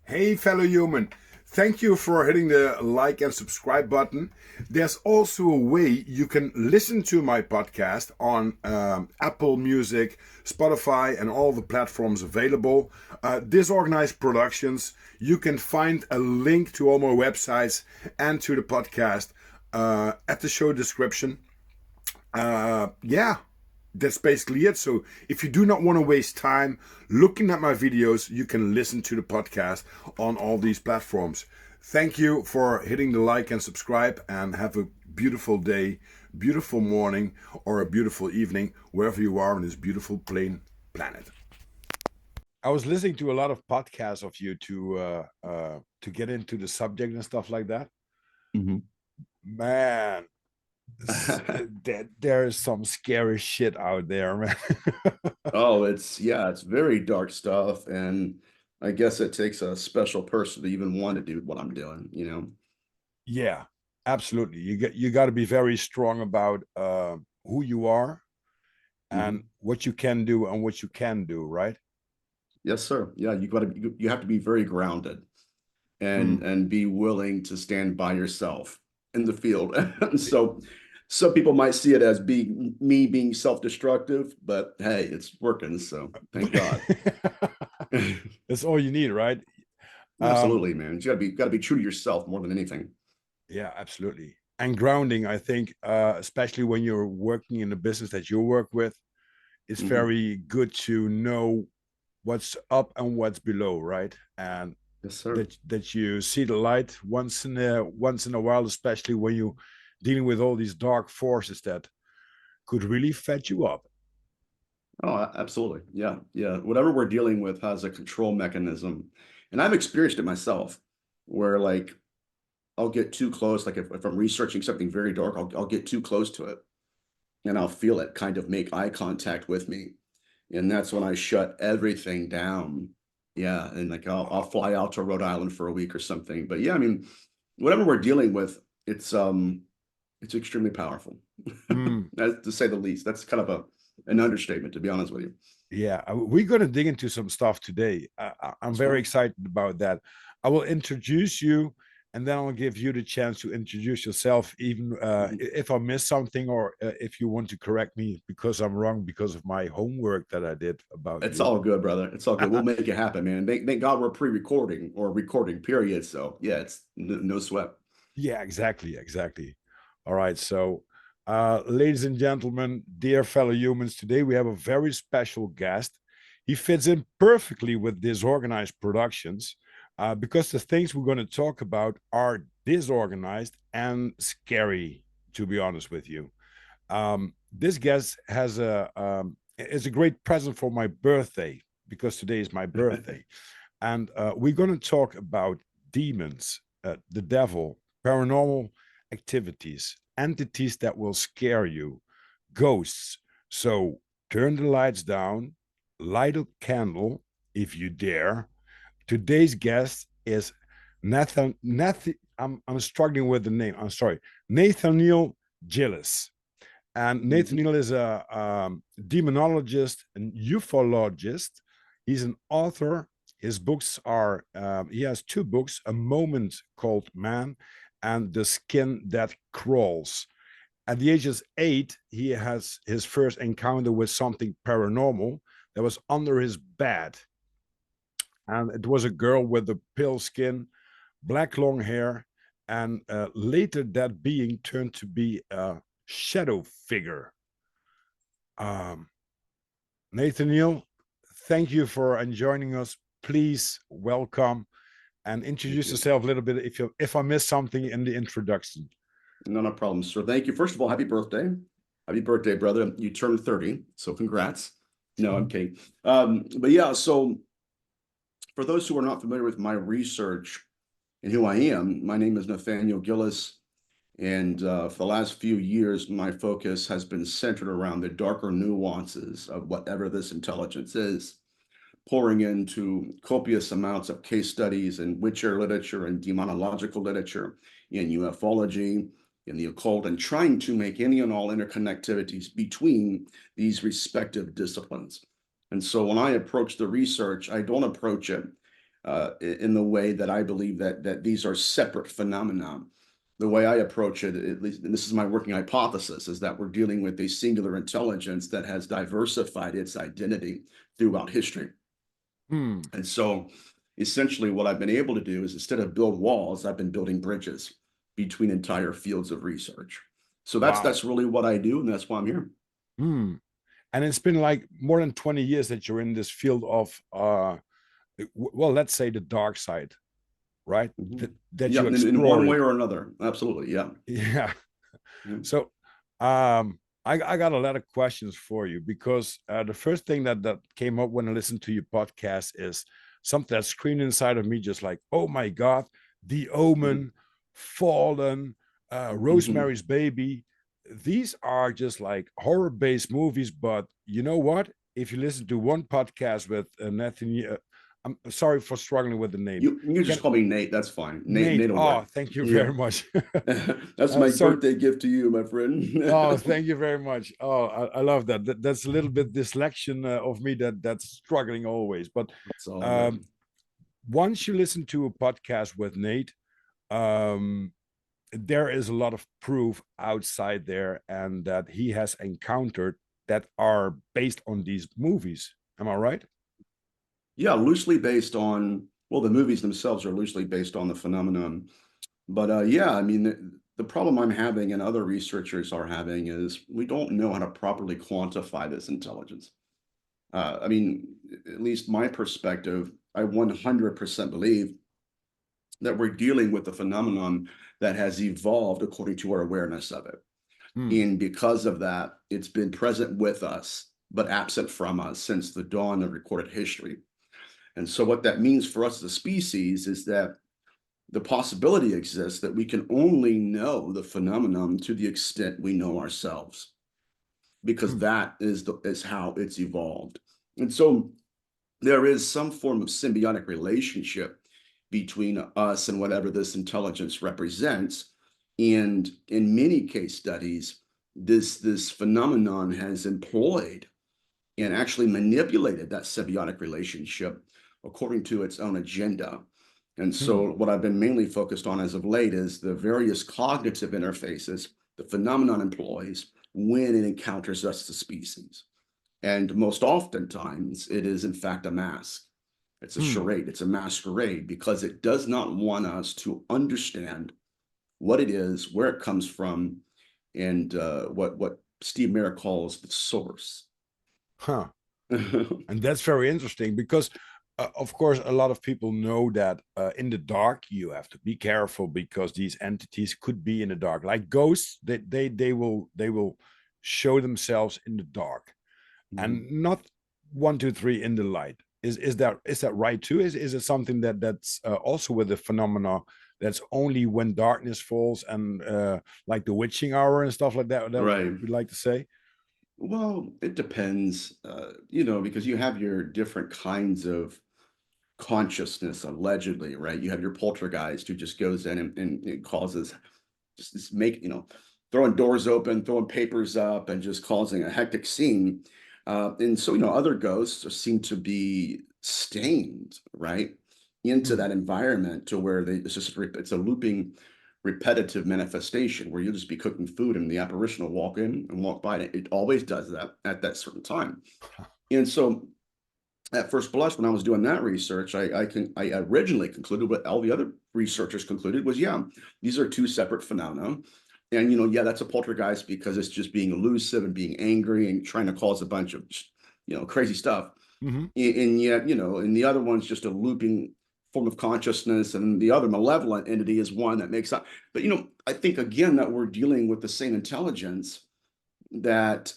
Hey, fellow human. Thank you for hitting the like and subscribe button. There's also a way you can listen to my podcast on Apple Music, Spotify, and all the platforms available. Disorganized Productions. You can find a link to all my websites and to the podcast at the show description. Yeah, that's basically it. So if you do not want to waste time looking at my videos, you can listen to the podcast on all these platforms. Thank you for hitting the like and subscribe, and have a beautiful day, beautiful morning, or a beautiful evening, wherever you are on this beautiful plain planet. I was listening to a lot of podcasts of you to get into the subject and stuff like that. Mhm. Man, there is some scary shit out there, man. Oh, it's very dark stuff, and I guess it takes a special person to even want to do what I'm doing, you know? Yeah, absolutely. You got to be very strong about who you are and Mhm. what you can do and what you can do, right? Yes, sir. Yeah, you have to be very grounded Mm. and be willing to stand by yourself in the field. And so some people might see it as being self-destructive, but hey, it's working, so thank God. That's all you need, right? Um, Absolutely, man. You gotta be true to yourself more than anything. yeah, absolutely. And grounding, I think, especially when you're working in the business that you work with, it's Mhm. very good to know what's up and what's below, right? And Yes, sir. that you see the light once in a while, especially when you dealing with all these dark forces that could really fed you up. Oh, absolutely. Yeah. Yeah. Whatever we're dealing with has a control mechanism. And I've experienced it myself where like I'll get too close. Like if I'm researching something very dark, I'll get too close to it and I'll feel it kind of make eye contact with me. And that's when I shut everything down. Yeah. And like I'll fly out to Rhode Island for a week or something. But yeah, I mean, whatever we're dealing with, it's extremely powerful. Mm, That's to say the least. That's kind of an understatement, to be honest with you. yeah, we're going to dig into some stuff today. I'm Let's very go. excited about that. I will introduce you, and then I'll give you the chance to introduce yourself, even Mhm. if I miss something, or if you want to correct me because I'm wrong because of my homework that I did about It's you. all good, brother. It's all good. We'll make it happen, man. Thank God we're pre-recording or recording, period. So yeah, it's no sweat. Yeah, exactly. All right, so ladies and gentlemen, dear fellow humans, today we have a very special guest. He fits in perfectly with Disorganized Productions because the things we're going to talk about are disorganized and scary, to be honest with you. This guest has is a great present for my birthday because today is my birthday. And we're going to talk about demons, the devil, paranormal activities, entities that will scare you, ghosts. So turn the lights down, light a candle if you dare. Today's guest is I'm struggling with the name. I'm sorry. Nathaniel Gillis. And Mhm. Nathaniel is a demonologist and ufologist. He's an author. His books are, he has two books, A Moment Called Man and The Skin That Crawls. At the age of 8, he has his first encounter with something paranormal that was under his bed. And it was a girl with a pale skin, black long hair, and later that being turned to be a shadow figure. Um, Nathaniel, thank you for joining us. Please welcome and Thank introduce you. yourself a little bit if I missed something in the introduction. No problem, sir. Thank you. First of all, happy birthday. Happy birthday, brother. You turned 30, so congrats. No, I'm kidding. But yeah, so for those who are not familiar with my research and who I am, my name is Nathaniel Gillis. And for the last few years, my focus has been centered around the darker nuances of whatever this intelligence is, pouring into copious amounts of case studies in Witcher literature and demonological literature, in ufology, in the occult, and trying to make any and all interconnectivities between these respective disciplines. And so when I approach the research, I don't approach it in the way that I believe that these are separate phenomena. The way I approach it, at least, and this is my working hypothesis, is that we're dealing with a singular intelligence that has diversified its identity throughout history. Hmm. And so essentially what I've been able to do is, instead of build walls, I've been building bridges between entire fields of research. So Wow. that's really what I do, and that's why I'm here. Hmm. And it's been like more than 20 years that you're in this field of, well, let's say the dark side, right? Mhm. That Yeah, you in one explore way it. or another. Absolutely. Yeah. Yeah. Yeah. So, I got a lot of questions for you because the first thing that came up when I listened to your podcast is something that screamed inside of me, just like, oh my God, The Mhm. Omen, Fallen, Mhm. Rosemary's Baby. These are just like horror-based movies, but you know what? If you listen to one podcast with Nathaniel, I'm sorry for struggling with the name. You just Can call me Nate. That's fine. Nate? Nate will Oh, work. thank you Yeah. very much. That's my So birthday gift to you, my oh, friend. thank you very much. Oh, I love that. That's a little bit dyslexion of me that's struggling always. But It's all um, good. once you listen to a podcast with Nate, um, there is a lot of proof outside there, and that he has encountered that are based on these movies. Am I right? Yeah, loosely based on, well, the movies themselves are loosely based on the phenomenon. But yeah, I mean, the problem I'm having and other researchers are having is we don't know how to properly quantify this intelligence. I mean, at least my perspective, I 100% believe that we're dealing with a phenomenon that has evolved according to our awareness of it. Hmm. And because of that, it's been present with us, but absent from us since the dawn of recorded history. And so, what that means for us as a species is that the possibility exists that we can only know the phenomenon to the extent we know ourselves, because Hmm. that is how it's evolved. And so, there is some form of symbiotic relationship between us and whatever this intelligence represents. And in many case studies, this phenomenon has employed and actually manipulated that symbiotic relationship according to its own agenda. And Hmm. so, what I've been mainly focused on as of late is the various cognitive interfaces the phenomenon employs when it encounters us as a species. And most oftentimes, it is in fact a mask. It's a Hmm. charade, it's a masquerade, because it does not want us to understand what it is, where it comes from, and what Steve Mayer calls the source. Huh. And that's very interesting because, of course, a lot of people know that in the dark you have to be careful because these entities could be in the dark, like ghosts. They will show themselves in the dark Mhm. and not 1, 2, 3 in the light. Is that right too? Is it something that's also with the phenomena that's only when darkness falls and like the witching hour and stuff like that Right. we like to say? Well, it depends, because you have your different kinds of consciousness, allegedly, right? You have your poltergeist who just goes in and it causes just this throwing doors open, throwing papers up, and just causing a hectic scene. And so, other ghosts seem to be stained, right, into Hmm. that environment to where it's a looping, repetitive manifestation where you'll just be cooking food and the apparition will walk in and walk by. And it always does that at that certain time. And so, at first blush, when I was doing that research, I originally concluded what all the other researchers concluded was, yeah, these are two separate phenomena. And yeah, that's a poltergeist because it's just being elusive and being angry and trying to cause a bunch of crazy stuff. Hmm. And yet, and the other one's just a looping form of consciousness, and the other malevolent entity is one that makes up. But I think again that we're dealing with the same intelligence, that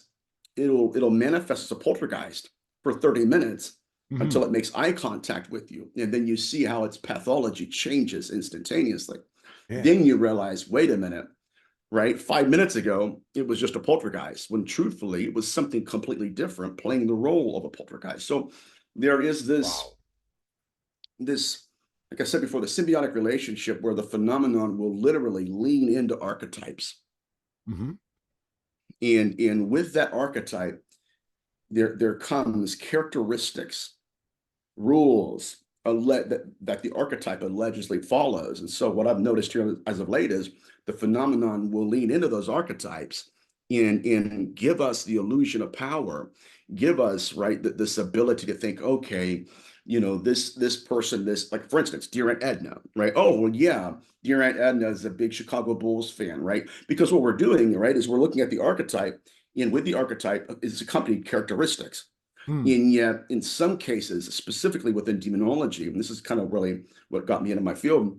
it'll manifest as a poltergeist for 30 minutes Hmm. until it makes eye contact with you, and then you see how its pathology changes instantaneously. Yeah. Then you realize, wait a minute, right? 5 minutes ago it was just a poltergeist, when truthfully it was something completely different playing the role of a poltergeist. So there is Wow. this, like I said before, the symbiotic relationship where the phenomenon will literally lean into archetypes, Hmm. and with that archetype there comes characteristics, rules, that the archetype allegedly follows. And so what I've noticed here as of late is the phenomenon will lean into those archetypes and give us the illusion of power, give us, right, this ability to think, okay, this person, this, like, for instance, dear Aunt Edna, right? Oh, well, yeah, dear Aunt Edna is a big Chicago Bulls fan, right? Because what we're doing, right, is we're looking at the archetype, and with the archetype is accompanied characteristics. Hmm. And yet, in some cases, specifically within demonology, and this is kind of really what got me into my field,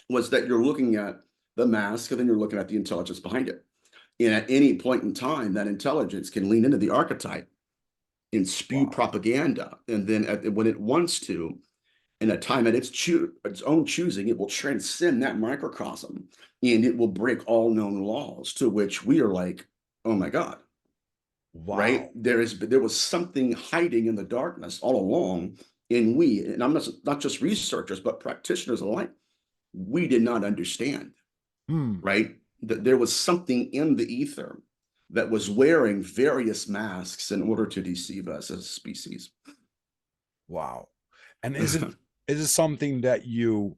was that you're looking at the mask and then you're looking at the intelligence behind it. And at any point in time, that intelligence can lean into the archetype and spew Wow. propaganda. And then when it wants to, in a time at its own choosing, it will transcend that microcosm and it will break all known laws, to which we are like, oh my God, right? Wow. There was something hiding in the darkness all along, and I'm not just researchers, but practitioners alike, we did not understand, Hmm. right? That there was something in the ether that was wearing various masks in order to deceive us as a species. Wow. And is it something that you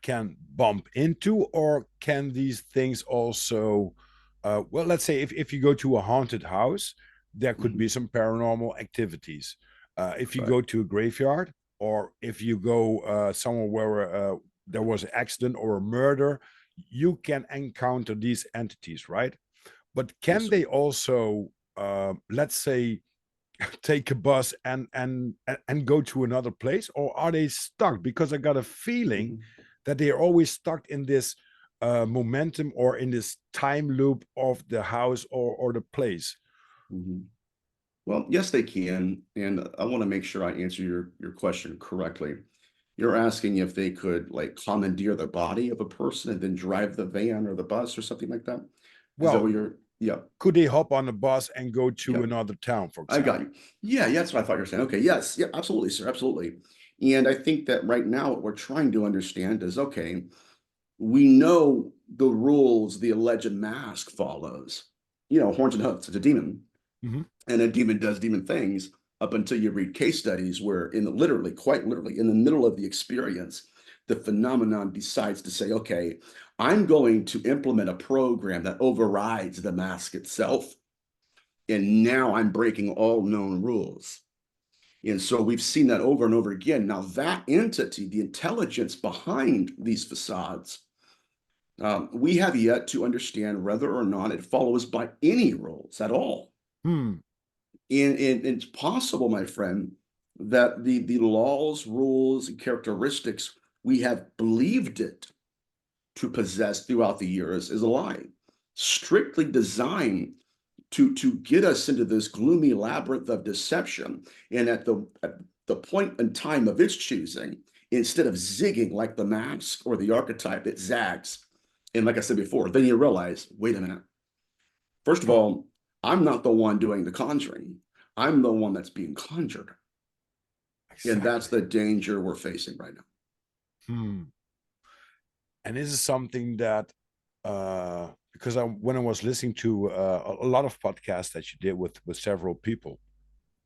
can bump into, or can these things also well, let's say if you go to a haunted house, there could be Mhm. some paranormal activities. If you Right. go to a graveyard, or if you go somewhere where there was an accident or a murder, you can encounter these entities, right? But Yes, can sir. they also let's say take a bus and go to another place, or are they stuck? Because I got a feeling Mhm. that they are always stuck in this momentum, or in this time loop of the house, or the place. Mhm. Well, yes, they can. And I want to make sure I answer your question correctly. You're asking if they could, like, commandeer the body of a person and then drive the van or the bus or something like that? Is that Well, what you're, yeah, could they hop on a bus and go yeah, to another town, for I got example? you. Yeah, yeah, that's what I thought you were saying. Okay, yes, yeah, absolutely, sir, absolutely. And I think that right now what we're trying to understand is, okay, we know the rules the alleged mask follows. Horns and hooves, it's a demon, Hmm. and a demon does demon things up until you read case studies where, literally, quite literally, in the middle of the experience, the phenomenon decides to say, okay, I'm going to implement a program that overrides the mask itself, and now I'm breaking all known rules. And so we've seen that over and over again. Now, that entity, the intelligence behind these facades, we have yet to understand whether or not it follows by any rules at all. Hmm. And it's possible, my friend, that the laws, rules, and characteristics we have believed it to possess throughout the years is a lie, strictly designed to get us into this gloomy labyrinth of deception. And at the point in time of its choosing, instead of zigging like the mask or the archetype, it zags. And like I said before, then you realize, wait a minute. First of Huh. all, I'm not the one doing the conjuring. I'm the one that's being conjured. And that's Exactly. the danger we're facing right now. Hmm. And this is something that because when I was listening to a lot of podcasts that you did with several people,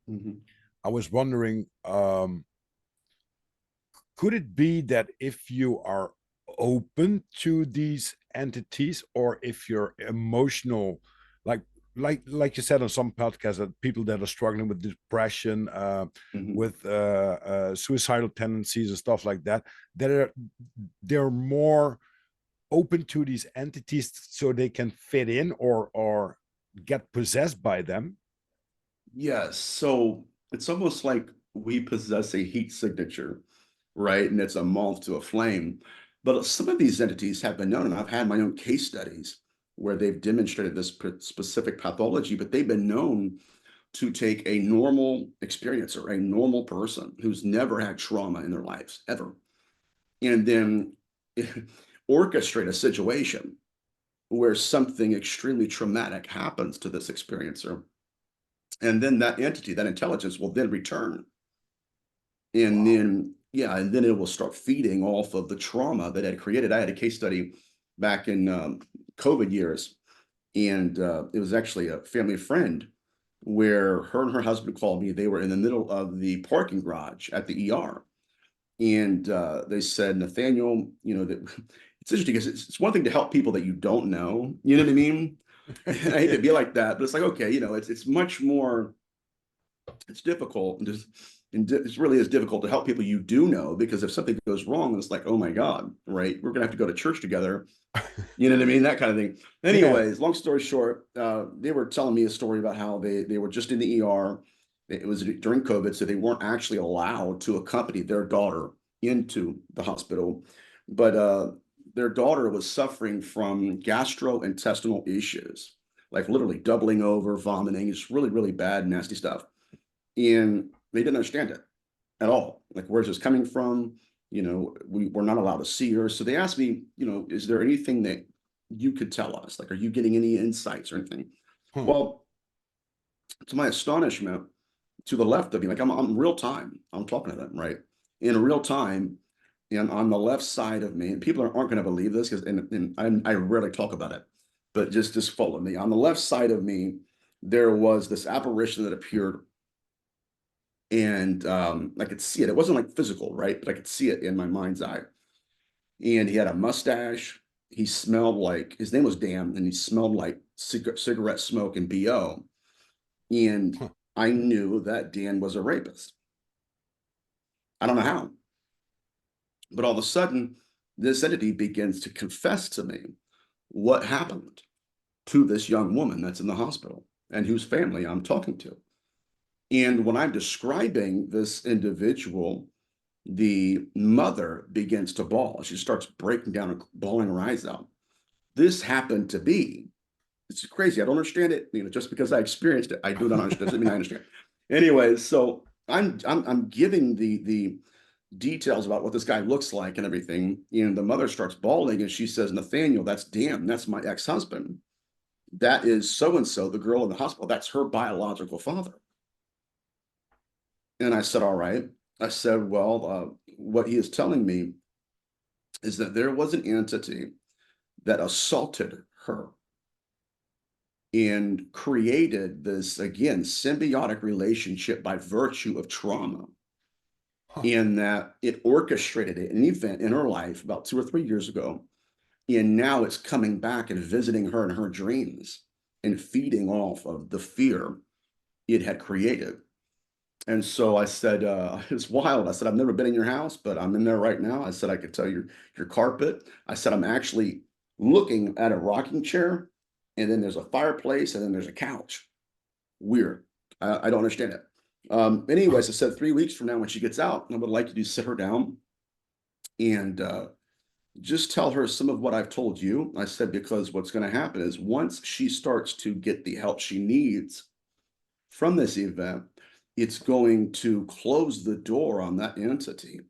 Mhm. I was wondering, could it be that if you are open to these entities, or if you're emotional, like like you said on some podcasts, that people that are struggling with depression, Mhm. with suicidal tendencies and stuff like that, that they're more open to these entities so they can fit in, or get possessed by them. Yes. So it's almost like we possess a heat signature, right? And it's a moth to a flame. But some of these entities have been known, and I've had my own case studies where they've demonstrated this specific pathology, but they've been known to take a normal experiencer, a normal person who's never had trauma in their lives, ever, and then orchestrate a situation where something extremely traumatic happens to this experiencer. And then that entity, that intelligence will then return. And Wow. then, yeah, and then it will start feeding off of the trauma that it created. I had a case study back in COVID years, and it was actually a family friend where her and her husband called me. They were in the middle of the parking garage at the ER. And they said, Nathaniel, that it's interesting because it's one thing to help people that you don't know. You know what I mean? I hate Yeah. to be like that, but it's like, okay, it's much more, it's difficult, and it really is difficult to help people you do know, because if something goes wrong, it's like, oh my God, right? We're gonna have to go to church together. You know what I mean? That kind of thing. Yeah. Anyways, long story short, they were telling me a story about how they were just in the ER. It was during COVID, so they weren't actually allowed to accompany their daughter into the hospital. But their daughter was suffering from gastrointestinal issues, like literally doubling over, vomiting. It's really, really bad, nasty stuff. And they didn't understand it at all. Like, where's this coming from? We're not allowed to see her. So they asked me, is there anything that you could tell us? Like, are you getting any insights or anything? Hmm. Well, to my astonishment, to the left of me, like I'm real time, I'm talking to them, right? In real time, and on the left side of me, and people aren't going to believe this because and I rarely talk about it, but just follow me. On the left side of me, there was this apparition that appeared, and I could see it. It wasn't like physical, right? But I could see it in my mind's eye. And he had a mustache. He smelled like, his name was Dan, and he smelled like cigarette smoke and BO. And Huh. I knew that Dan was a rapist. I don't know how, but all of a sudden, this entity begins to confess to me what happened to this young woman that's in the hospital and whose family I'm talking to. And when I'm describing this individual, the mother begins to bawl. She starts breaking down and bawling her eyes out. This happened to be, it's crazy. I don't understand it. Just because I experienced it, I do not understand. Doesn't mean I understand. Anyways, so I'm giving the details about what this guy looks like and everything. And the mother starts bawling and she says, Nathaniel, that's Dan. That's my ex-husband. That is so and so, the girl in the hospital. That's her biological father. And I said, all right. I said, well, what he is telling me is that there was an entity that assaulted her and created this, again, symbiotic relationship by virtue of trauma, Huh. in that it orchestrated an event in her life about 2 or 3 years ago. And now it's coming back and visiting her in her dreams and feeding off of the fear it had created. And so I said, it's wild. I said, I've never been in your house, but I'm in there right now. I said, I could tell your carpet. I said, I'm actually looking at a rocking chair, and then there's a fireplace, and then there's a couch. Weird. I don't understand it. Anyways, I said 3 weeks from now when she gets out, I would like you to sit her down and just tell her some of what I've told you. I said, because what's going to happen is once she starts to get the help she needs from this event, it's going to close the door on that entity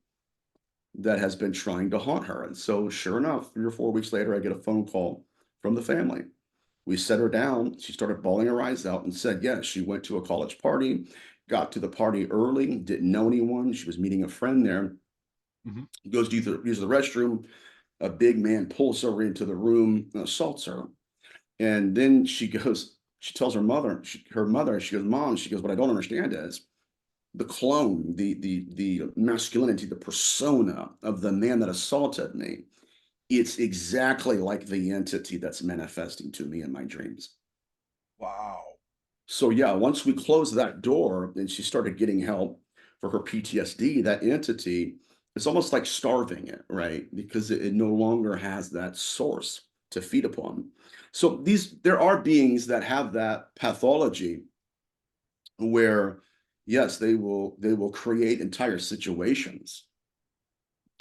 that has been trying to haunt her. And so, sure enough, 3 or 4 weeks later, I get a phone call from the family. We set her down. She started bawling her eyes out and said, yes, she went to a college party, got to the party early, didn't know anyone. She was meeting a friend there. Mhm. Goes to use the restroom. A big man pulls her into the room and assaults her. And then she tells her mother, she goes, Mom, she goes, what I don't understand is the clone, the masculinity, the persona of the man that assaulted me. It's exactly like the entity that's manifesting to me in my dreams. Wow. So yeah, once we closed that door and she started getting help for her PTSD, that entity, it's almost like starving it, right? Because it no longer has that source to feed upon. So there are beings that have that pathology where, yes, they will create entire situations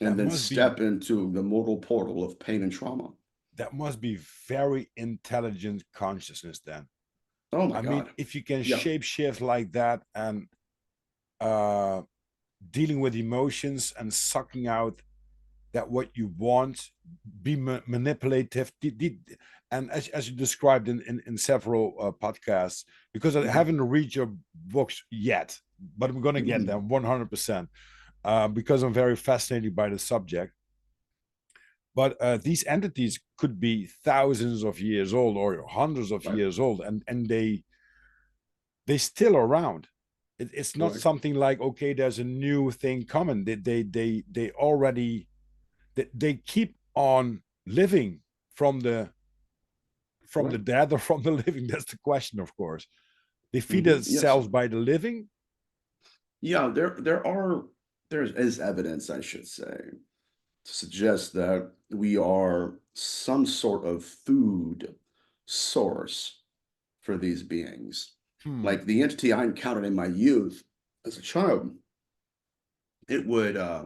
That and then must be step into the mortal portal of pain and trauma. that must be very intelligent consciousness then. Oh my I mean, God. if you can Yeah. shape shift like that and uh dealing with emotions and sucking out that what you want, be manipulative, and as you described in several podcasts, because I Mhm. haven't read your books yet, but I'm going to get Mhm. them 100%, because I'm very fascinated by the subject. But these entities could be thousands of years old or hundreds of Right. years old, and they still around. It's not Correct. something like, okay, there's a new thing coming. They already they keep on living from the Correct. dead or from the living. That's the question, of course. They feed Yes. themselves by the living. Yeah, there is evidence, I should say, to suggest that we are some sort of food source for these beings. Hmm. Like the entity I encountered in my youth as a child, it would uh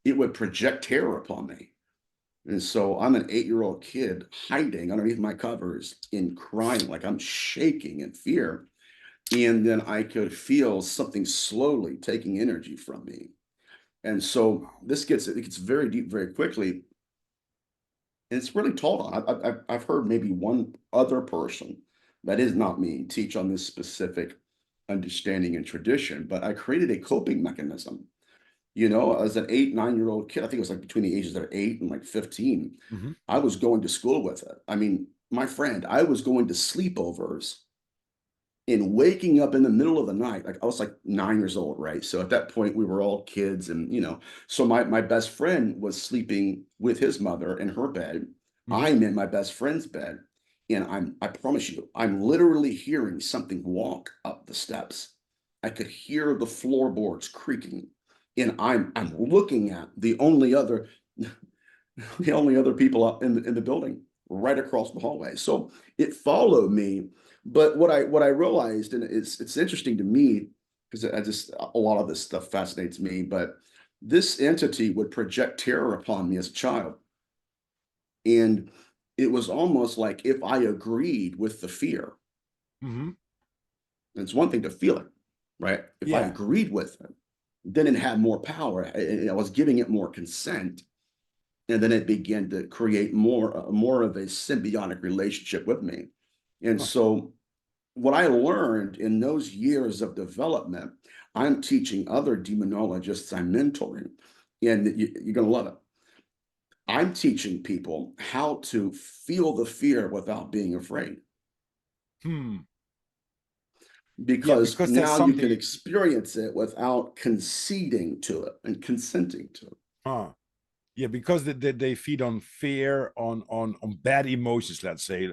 it would project terror upon me. And so I'm an 8-year-old kid hiding underneath my covers and crying like I'm shaking in fear. And then I could feel something slowly taking energy from me. And so it gets very deep very quickly. And it's really taught on. I've heard maybe one other person that is not me teach on this specific understanding and tradition, but I created a coping mechanism. You know, as an 8, 9-year-old kid, I think it was like between the ages of 8 and like 15, Mm-hmm. I was going to school with it. I mean, my friend, I was going to sleepovers and waking up in the middle of the night. Like I was like 9 years old, right? So at that point we were all kids, and so my best friend was sleeping with his mother in her bed. Mm-hmm. I'm in my best friend's bed, and I promise you, I'm literally hearing something walk up the steps. I could hear the floorboards creaking, and I'm looking at the only other people up in the building right across the hallway. So it followed me. But what I realized, and it's interesting to me because I just a lot of this stuff fascinates me, but this entity would project terror upon me as a child. And it was almost like if I agreed with the fear, Mm-hmm. and it's one thing to feel it, right? If I Yeah. agreed with it, then it had more power. I was giving it more consent, and then it began to create more of a symbiotic relationship with me. And Huh. so what I learned in those years of development, I'm teaching other demonologists I'm mentoring, and you're going to love it. I'm teaching people how to feel the fear without being afraid, Hmm. Yeah, because because there's now you can something. experience it without conceding to it and consenting to it. Huh. Yeah, because they feed on fear, on bad emotions, let's say,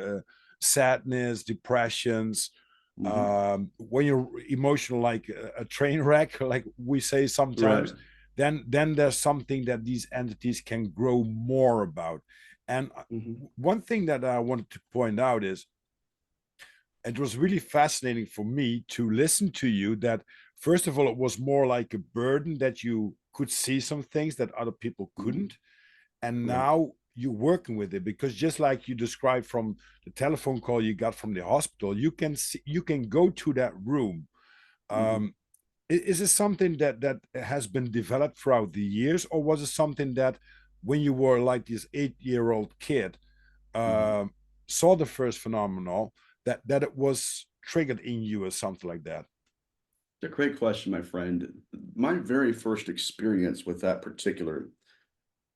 sadness, depressions. Mhm. When you're emotional, like a train wreck, like we say Right. sometimes, then there's something that these entities can grow more about. And Mhm. one thing that I wanted to point out is it was really fascinating for me to listen to you that first of all it was more like a burden that you could see some things that other people Mhm. couldn't, and Right. now you're working with it because just like you described from the telephone call you got from the hospital, you can see, you can go to that room. Mhm. um is it something that has been developed throughout the years, or was it something that when you were like this 8-year-old kid Mhm. um saw the first phenomenon that it was triggered in you or something like that? It's a great question, my friend. My very first experience with that particular,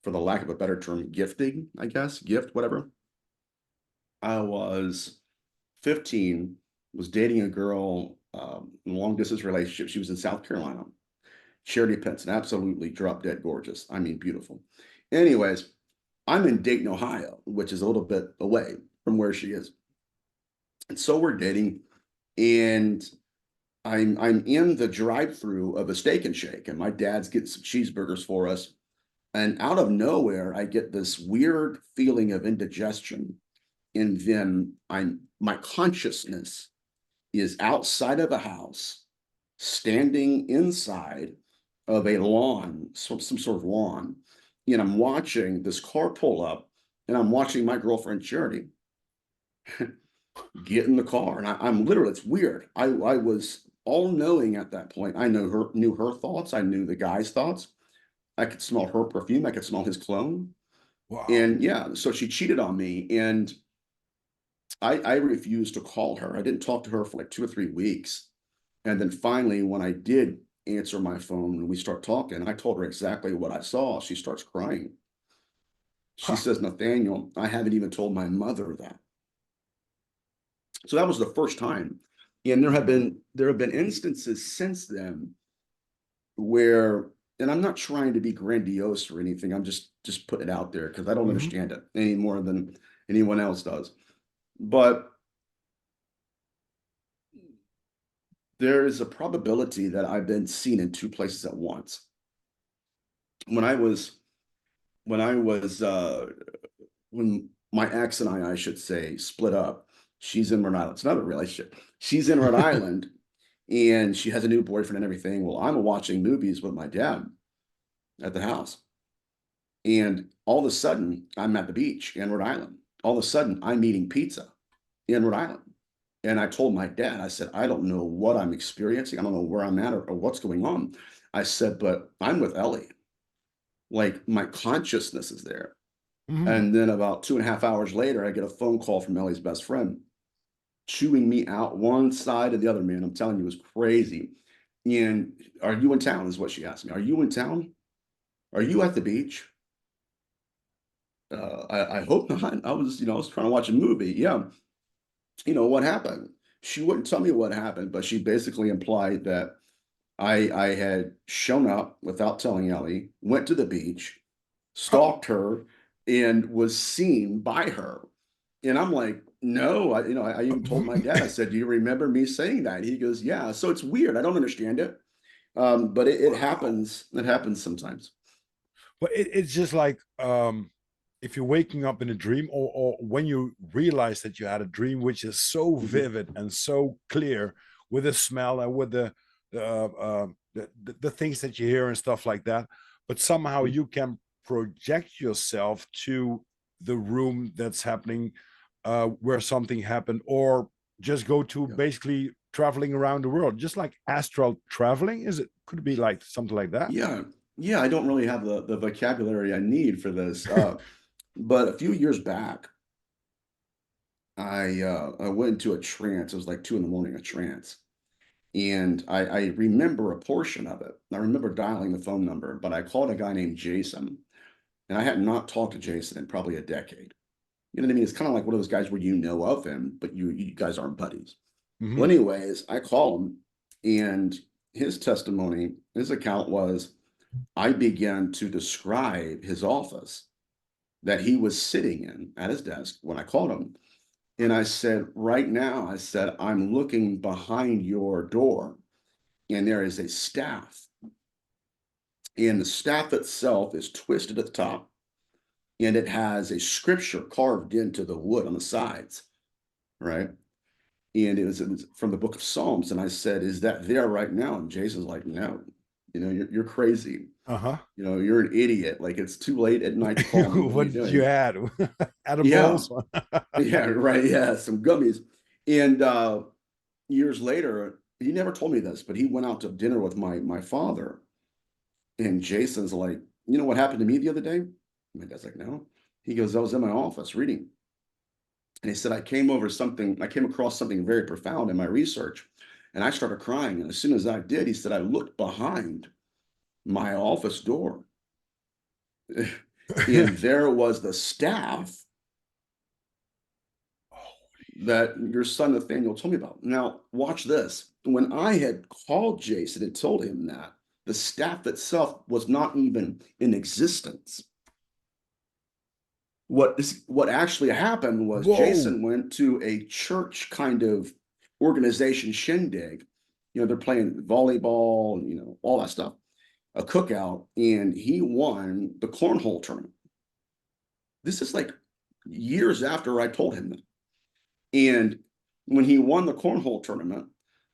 for the lack of a better term, gifting, I guess, gift, whatever. I was 15, was dating a girl, long distance relationship. She was in South Carolina. Charity Pitts, absolutely drop dead gorgeous. I mean, beautiful. Anyways, I'm in Dayton, Ohio, which is a little bit away from where she is. And so we're dating, and I'm in the drive-through of a Steak and Shake, and my dad's getting some cheeseburgers for us. And out of nowhere, I get this weird feeling of indigestion. And then my consciousness is outside of a house, standing inside of a lawn, some sort of lawn. And I'm watching this car pull up, and I'm watching my girlfriend Charity get in the car. And I'm literally, it's weird. I was all knowing at that point. I knew her thoughts. I knew the guy's thoughts. I could smell her perfume. I could smell his cologne. Wow. And yeah, so she cheated on me. And I refused to call her. I didn't talk to her for like 2 or 3 weeks. And then finally, when I did answer my phone and we start talking, I told her exactly what I saw. She starts crying. She Huh. says, Nathaniel, I haven't even told my mother that. So that was the first time And there have been instances since then where, and I'm not trying to be grandiose or anything. I'm just putting it out there because I don't Hmm. understand it any more than anyone else does. But there is a probability that I've been seen in two places at once. When I was when I was when my ex and I should say, split up. She's in Rhode Island. It's another relationship. She's in Rhode Island and she has a new boyfriend and everything. Well, I'm watching movies with my dad at the house. And all of a sudden, I'm at the beach in Rhode Island. All of a sudden, I'm eating pizza in Rhode Island. And I told my dad, I said, I don't know what I'm experiencing. I don't know where I'm at or what's going on. I said, but I'm with Ellie. Like my consciousness is there. Hmm. And then about 2.5 hours later, I get a phone call from Ellie's best friend, chewing me out one side of the other, man. I'm telling you, it was crazy. And are you in town? Is what she asked me. Are you in town? Are you at the beach? I hope not. I was trying to watch a movie. Yeah. What happened? She wouldn't tell me what happened, but she basically implied that I had shown up without telling Ellie, went to the beach, stalked her, and was seen by her. And I'm like, no, I even told my dad, I said, do you remember me saying that? He goes, yeah. So it's weird. I don't understand it. But it Wow. happens. It happens sometimes. But it's just like if you're waking up in a dream, or when you realize that you had a dream which is so Mhm. vivid and so clear with the smell and with the things that you hear and stuff like that, but somehow Mhm. you can project yourself to the room that's happening, where something happened, or just go to Yeah. basically traveling around the world, just like astral traveling. Is it could it be like something like that? Yeah. Yeah. I don't really have the vocabulary I need for this. But a few years back, I went into a trance. It was like 2 in the morning, a trance. And I remember a portion of it. I remember dialing the phone number, but I called a guy named Jason. And I had not talked to Jason in probably a decade. You know what I mean? It's kind of like one of those guys where you know of him, but you guys aren't buddies. Well, Hmm. anyways, I call him, and his testimony, his account was, I began to describe his office that he was sitting in at his desk when I called him. And I said, right now, I said, I'm looking behind your door, and there is a staff. And the staff itself is twisted at the top, and it has a scripture carved into the wood on the sides, right? And it was from the book of Psalms. And I said, is that there right now? And Jason's like, no, you're crazy. Uh-huh. You're an idiot. Like it's too late at night to call me. What are What you did you doing? add? Yeah. Edibles? Yeah. Right. Yeah. Some gummies. And years later, he never told me this, but he went out to dinner with my father. And Jason's like, you know what happened to me the other day? My dad's like, no. He goes, I was in my office reading. And he said, I came across something very profound in my research. And I started crying. And as soon as I did, he said, I looked behind my office door. And there was the staff that your son Nathaniel told me about. Now, watch this. When I had called Jason and told him that, the staff itself was not even in existence. What actually happened was Whoa. Jason went to a church kind of organization shindig. They're playing volleyball, all that stuff, a cookout, and he won the cornhole tournament. This is like years after I told him that. And when he won the cornhole tournament,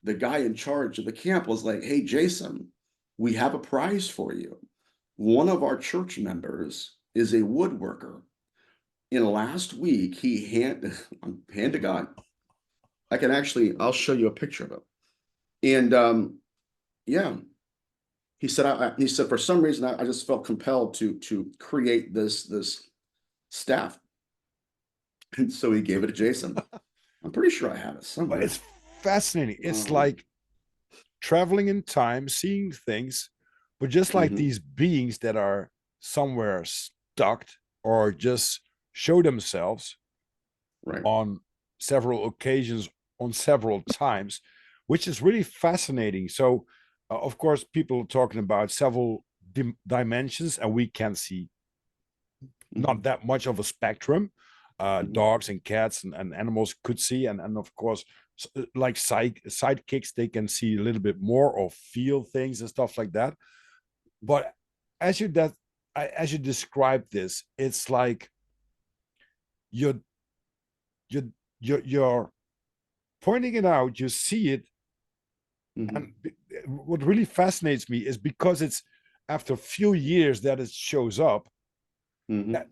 the guy in charge of the camp was like, hey, Jason, we have a prize for you. One of our church members is a woodworker. And last week, hand to God, I'll show you a picture of it. And yeah, he said, for some reason, I just felt compelled to create this staff. And so he gave it to Jason. I'm pretty sure I have it But somewhere. it's fascinating. It's Um, like traveling in time, seeing things, but just like mhm, these beings that are somewhere stuck or just show themselves right. on several occasions, on several times. which is really fascinating. So, of course, people are talking about several dimensions, and we can see not Mhm. that much of a spectrum. Mhm. Dogs and cats and animals could see, and of course, like sidekicks, they can see a little bit more or feel things and stuff like that. But as you that as you describe this, it's like you're you're you're pointing it out, you see it, and Mhm. what really fascinates me is because it's after a few years that it shows up. Mhm.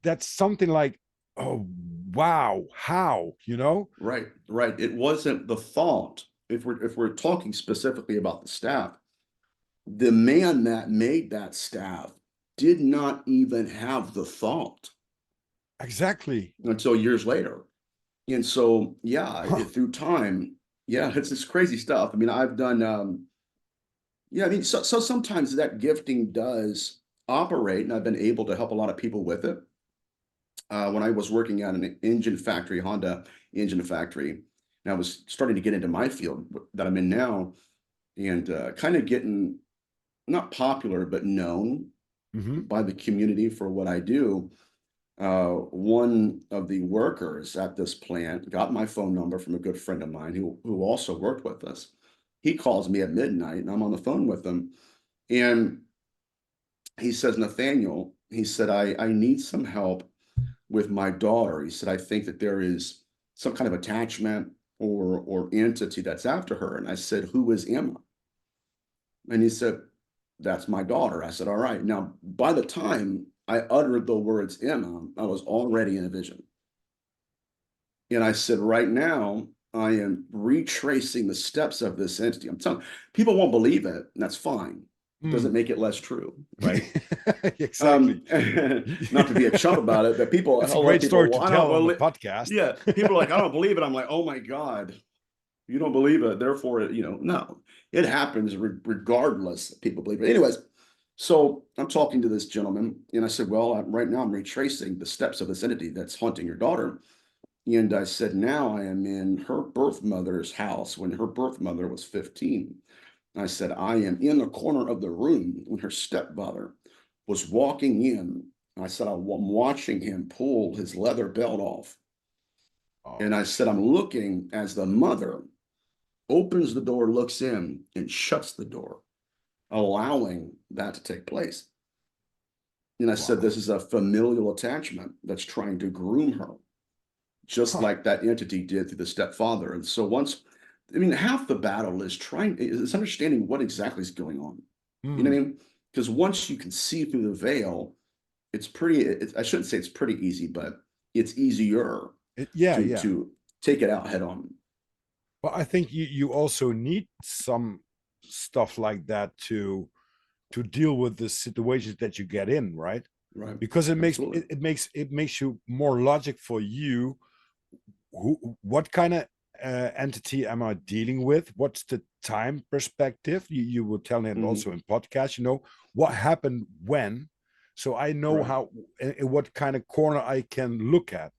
That's something like, oh wow, how, you know? Right, right. It wasn't the thought. If we're talking specifically about the staff, the man that made that staff did not even have the thought Exactly. until years later. And so, yeah, Huh. through time, yeah, it's this crazy stuff. I mean, I've done, yeah, I mean, so sometimes that gifting does operate, and I've been able to help a lot of people with it. When I was working at an engine factory, Honda engine factory, and I was starting to get into my field that I'm in now, and kind of getting not popular, but known Hmm. by the community for what I do. One of the workers at this plant got my phone number from a good friend of mine who also worked with us. He calls me at midnight, and I'm on the phone with him, and he says, Nathaniel, he said, I need some help with my daughter. He said, I think that there is some kind of attachment or entity that's after her. And I said, who is Emma? And he said, that's my daughter. I said, all right. Now, by the time I uttered the words Emma, I was already in a vision. And I said, right now, I am retracing the steps of this entity. I'm telling people won't believe it, and that's fine. It doesn't Mm. make it less true, right? Exactly. Not to be a chump about it, but people, It's a a lot of great people, story well, to I don't tell on the believe. podcast. Yeah, people are like, I don't believe it. I'm like, oh my God, you don't believe it, therefore, no, it happens regardless. People believe it, anyways. So I'm talking to this gentleman, and I said, well, right now I'm retracing the steps of this entity that's haunting your daughter. And I said, now I am in her birth mother's house when her birth mother was 15. I said, I am in the corner of the room when her stepfather was walking in. I said, I'm watching him pull his leather belt off. And Oh, I said, I'm looking as the mother opens the door, looks in, and shuts the door, allowing that to take place. And I said, wow. this is a familial attachment that's trying to groom her, just Huh. like that entity did through the stepfather. And so I mean, half the battle is understanding what exactly is going on. You know what Mm. I mean? Because once you can see through the veil, I shouldn't say it's pretty easy, but it's easier Yeah, to yeah. take it out head on. But I think you also need some stuff like that to deal with the situations that you get in, right? Right. Because Absolutely. it makes you more logic for you. What kind of entity am I dealing with? What's the time perspective? You were telling it also Mhm. in podcast. What happened when, so I know Right. how in what kind of corner I can look at.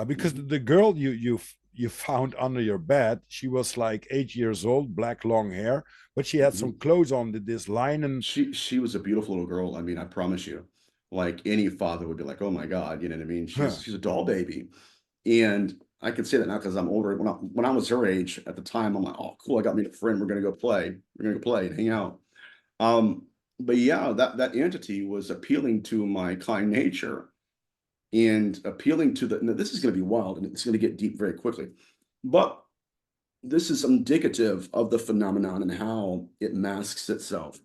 Because Mhm. the girl you found under your bed, she was like 8 years old, black long hair, but she had some Mhm. clothes on this line and She was a beautiful little girl. I mean, I promise you, like any father would be like, "Oh my God," you know what I mean? huh. She's a doll baby, and I can say that now because I'm older. When I was her age at the time, I'm like, "Oh, cool! I got me a friend. We're gonna go play. We're gonna go play and hang out." But yeah, that entity was appealing to my kind nature and appealing to the. Now, this is gonna be wild, and it's gonna get deep very quickly, but this is indicative of the phenomenon and how it masks itself.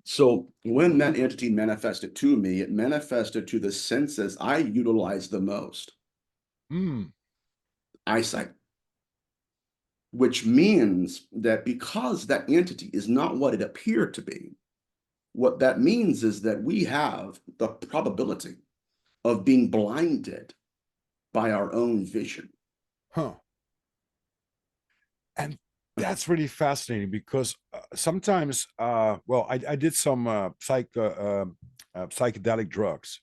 So when that entity manifested to me, it manifested to the senses I utilize the most, Mm. eyesight, which means that because that entity is not what it appeared to be, what that means is that we have the probability of being blinded by our own vision. Huh. And that's really fascinating because sometimes well, I did some psychedelic drugs,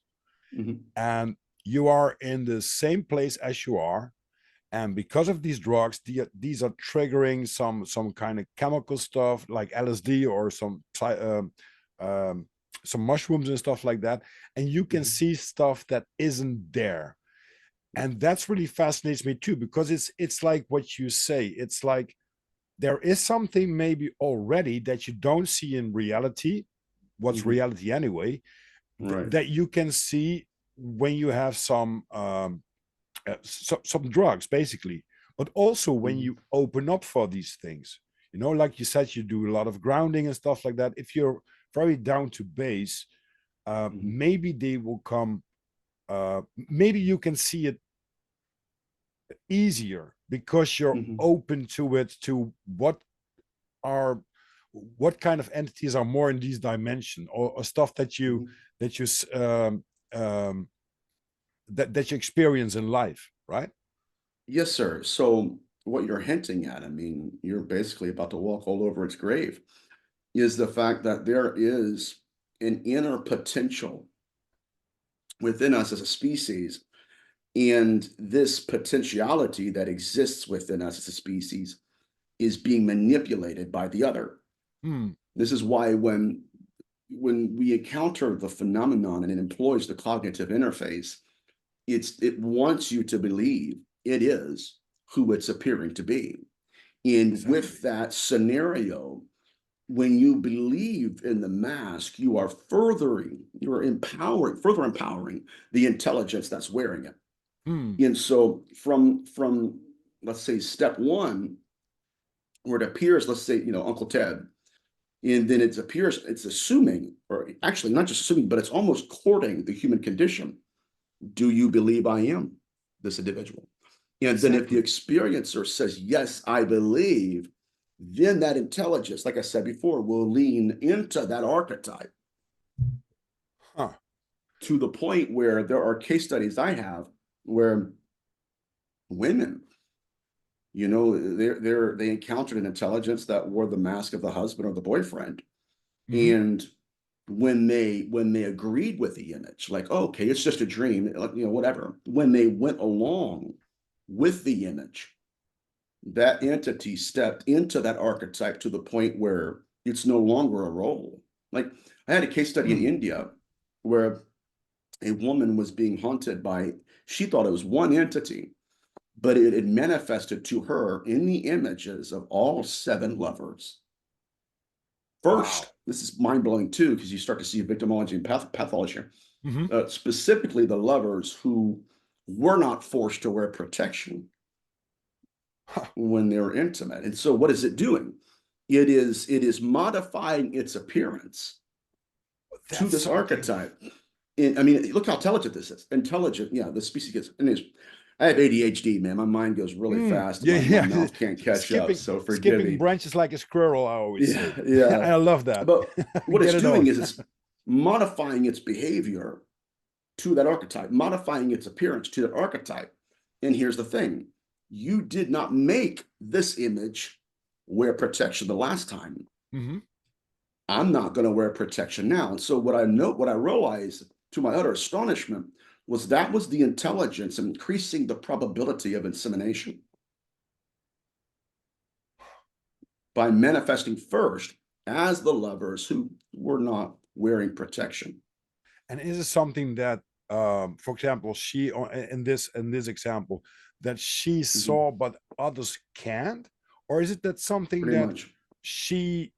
Mhm. and you are in the same place as you are, and because of these drugs, these are triggering some kind of chemical stuff like LSD or um, some mushrooms and stuff like that, and you can Mhm. see stuff that isn't there. And that's really fascinates me too, because it's like what you say. It's like there is something maybe already that you don't see in reality. What's Mhm. reality anyway? Right. That you can see when you have some drugs, basically, but also when Mhm. you open up for these things. Like you said, you do a lot of grounding and stuff like that. If you're very down to base, Mhm. maybe they will come. Maybe you can see it easier because you're Mhm. open to it, to are what kind of entities are more in these dimension, or stuff Mhm. that you um, that you experience in life, right? Yes, sir. So what you're hinting at, I mean, you're basically about to walk all over its grave, is the fact that there is an inner potential within us as a species. And this potentiality that exists within us as a species is being manipulated by the other. Hmm. This is why when we encounter the phenomenon and it employs the cognitive interface, it wants you to believe it is who it's appearing to be. And Exactly. with that scenario, when you believe in the mask, further empowering the intelligence that's wearing it. Hmm. And so from let's say step one, where it appears, let's say, Uncle Ted, and then it's assuming, or actually not just assuming, but it's almost courting the human condition. Do you believe I am this individual? And then if the Exactly. experiencer says, yes, I believe, then that intelligence, like I said before, will lean into that archetype Huh. to the point where there are case studies I have where women, they encountered an intelligence that wore the mask of the husband or the boyfriend. Hmm. And when they agreed with the image, like, oh, okay, it's just a dream, like, whatever. When they went along with the image, that entity stepped into that archetype to the point where it's no longer a role. Like, I had a case study in Hmm. India where a woman was being haunted by, she thought it was one entity, but it had manifested to her in the images of all seven lovers. First, Wow. this is mind blowing too, because you start to see victimology and pathology, Hmm. specifically the lovers who were not forced to wear protection Huh. when they were intimate. And so, what is it doing? It is modifying its appearance to That's this something. archetype. And, I mean, look how intelligent this is. Intelligent, yeah. The species gets. And I have ADHD, man. My mind goes really fast. Yeah, My yeah. mouth can't catch up. skipping So forgive skipping me. branches like a squirrel, I always Yeah, say. yeah. I love that. But what it's Get it doing on. is it's modifying its behavior to that archetype, modifying its appearance to that archetype. And here's the thing: you did not make this image wear protection the last time. Hmm. I'm not going to wear protection now. And so what I realized to my utter astonishment was that was the intelligence increasing the probability of insemination by manifesting first as the lovers who were not wearing protection. And is it something that, for example, she, in this example, that she Mhm. saw but others can't, or is it that something Pretty that much. she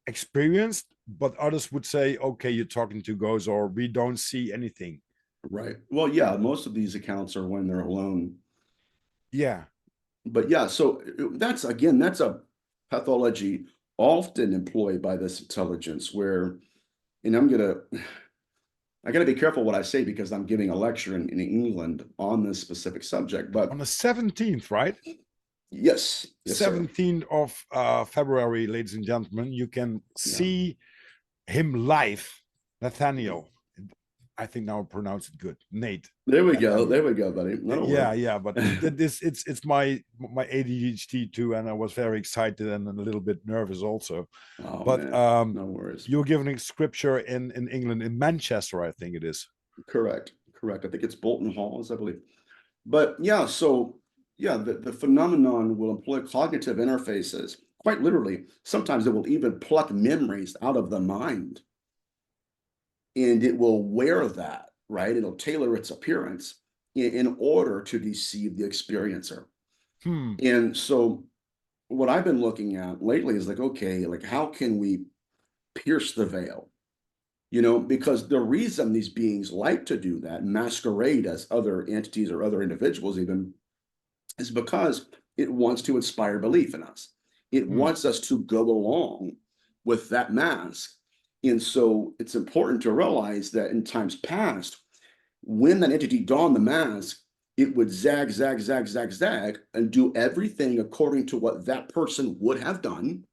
experienced but others would say, okay, you're talking to ghosts, or we don't see anything? Right. Well, yeah, most of these accounts are when they're alone. Yeah. But yeah, so that's a pathology often employed by this intelligence where, and I gotta be careful what I say because I'm giving a lecture in England on this specific subject. On But the 17th, right? yes, yes, sir. 17th of February, ladies and gentlemen, you can Yeah. see him live, Nathaniel. I think now I pronounce it good. Nate. There we go. Nathaniel. There we go, buddy. That'll Yeah, work. yeah, but this it's my ADHD too, and I was very excited and a little bit nervous also. Oh But man, no worries. you're giving scripture in England, in Manchester, I think it is. Correct. Correct. I think it's Bolton Halls, I believe. But yeah, so Yeah, the phenomenon will employ cognitive interfaces. Quite literally, sometimes it will even pluck memories out of the mind, and it will wear that, right? It'll tailor its appearance in order to deceive the experiencer. Hmm. And so what I've been looking at lately is like, okay, like how can we pierce the veil? You know, because the reason these beings like to do that, masquerade as other entities or other individuals even, is because it wants to inspire belief in us. It Hmm. wants us to go along with that mask. And so it's important to realize that in times past, when that entity donned the mask, it would zag, zag, zag, zag, zag, and do everything according to what that person would have done.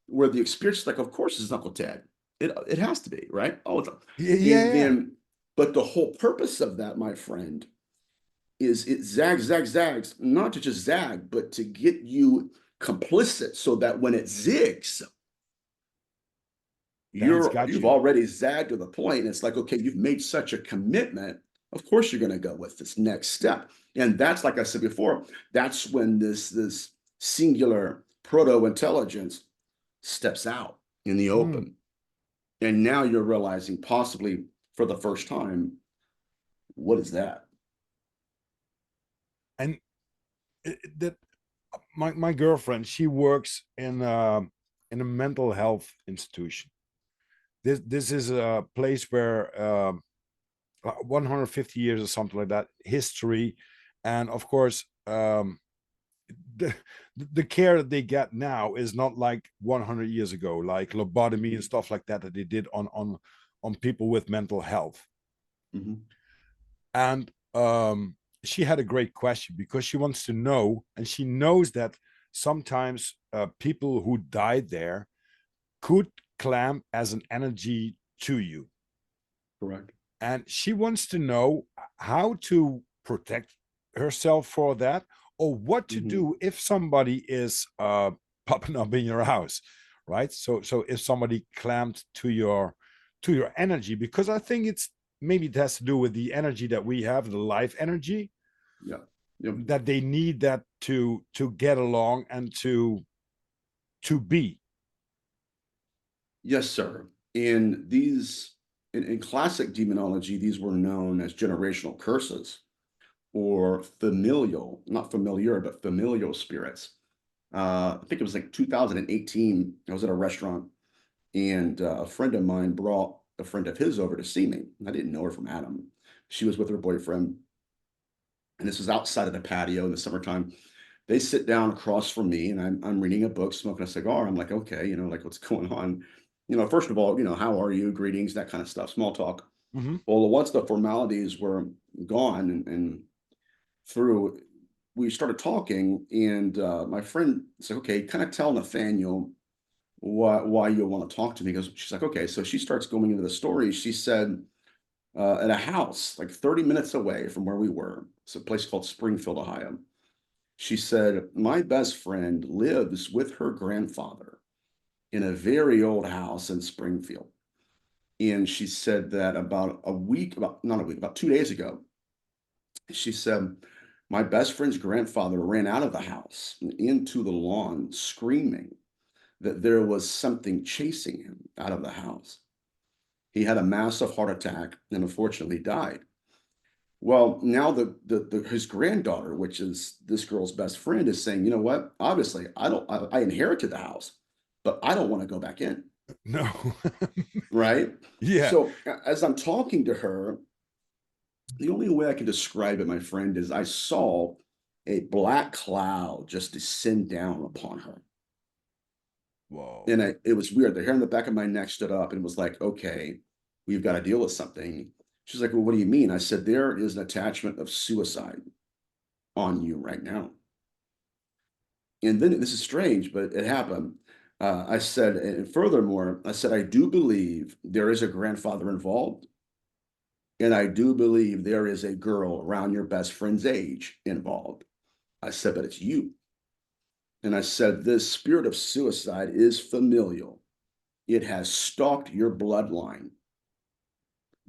Where the experience is like, of course, it's Uncle Ted. It has to be, right? Oh, Yeah, and yeah. then, but the whole purpose of that, my friend, is it zags, zags, zags, not to just zag, but to get you complicit so that when it zigs, Then it's got you've you. already zagged to the point, and it's like, okay, you've made such a commitment. Of course, you're going to go with this next step, and that's like I said before. That's when this singular proto intelligence steps out in the Hmm. open, and now you're realizing possibly for the first time, what is that? And that my girlfriend, she works in a mental health institution. This is a place where 150 years or something like that history, and of course the the care that they get now is not like 100 years ago, like lobotomy and stuff like that that they did on people with mental health. Mhm. And she had a great question because she wants to know, and she knows that sometimes people who died there could clamp as an energy to you. Correct. And she wants to know how to protect herself for that, or what to Mhm. do if somebody is popping up in your house, right? So if somebody clamped to your energy, because I think it's maybe it has to do with the energy that we have, the life energy, Yeah. Yep. that they need that to get along and to be. Yes, sir. In classic demonology, these were known as generational curses or familial, not familiar, but familial spirits. I think it was like 2018. I was at a restaurant and a friend of mine brought a friend of his over to see me. I didn't know her from Adam. She was with her boyfriend, and this was outside of the patio in the summertime. They sit down across from me, and I'm reading a book, smoking a cigar. I'm like, okay, you know, like what's going on? You know, first of all, you know, how are you? Greetings, that kind of stuff, small talk. Mm-hmm. Well, once the formalities were gone and through, we started talking, and my friend said, okay, kind of tell Nathaniel why you want to talk to me. Because she's like, okay. So she starts going into the story. She said, at a house like 30 minutes away from where we were, it's a place called Springfield, Ohio. She said, my best friend lives with her grandfather in a very old house in Springfield. And she said that about a week, about not a week, about 2 days ago, she said, my best friend's grandfather ran out of the house and into the lawn screaming that there was something chasing him out of the house. He had a massive heart attack and unfortunately died. Well, now his granddaughter, which is this girl's best friend, is saying, you know what? Obviously, I inherited the house, but I don't want to go back in. No. Right. Yeah. So as I'm talking to her, the only way I can describe it, my friend, is I saw a black cloud just descend down upon her. Whoa. And it was weird. The hair on the back of my neck stood up and was like, okay, we've got to deal with something. She's like, well, what do you mean? I said, there is an attachment of suicide on you right now. And then this is strange, but it happened. I said, and furthermore, I said, I do believe there is a grandfather involved. And I do believe there is a girl around your best friend's age involved. I said, but it's you. And I said, this spirit of suicide is familial. It has stalked your bloodline.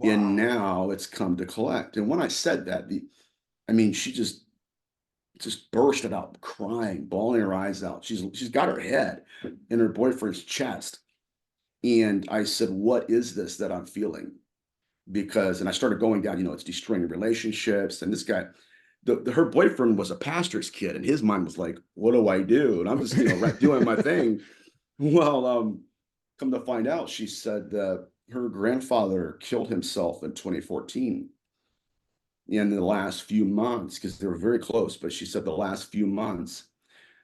And Wow. now it's come to collect. And when I said that, I mean, she just just bursted out crying, bawling her eyes out. She's got her head in her boyfriend's chest. And I said, what is this that I'm feeling? Because, and I started going down, it's destroying relationships. And this guy, her boyfriend was a pastor's kid, and his mind was like, what do I do? And I'm just, right, doing my thing. Well, come to find out, she said that her grandfather killed himself in 2014. In the last few months, because they were very close, but she said the last few months,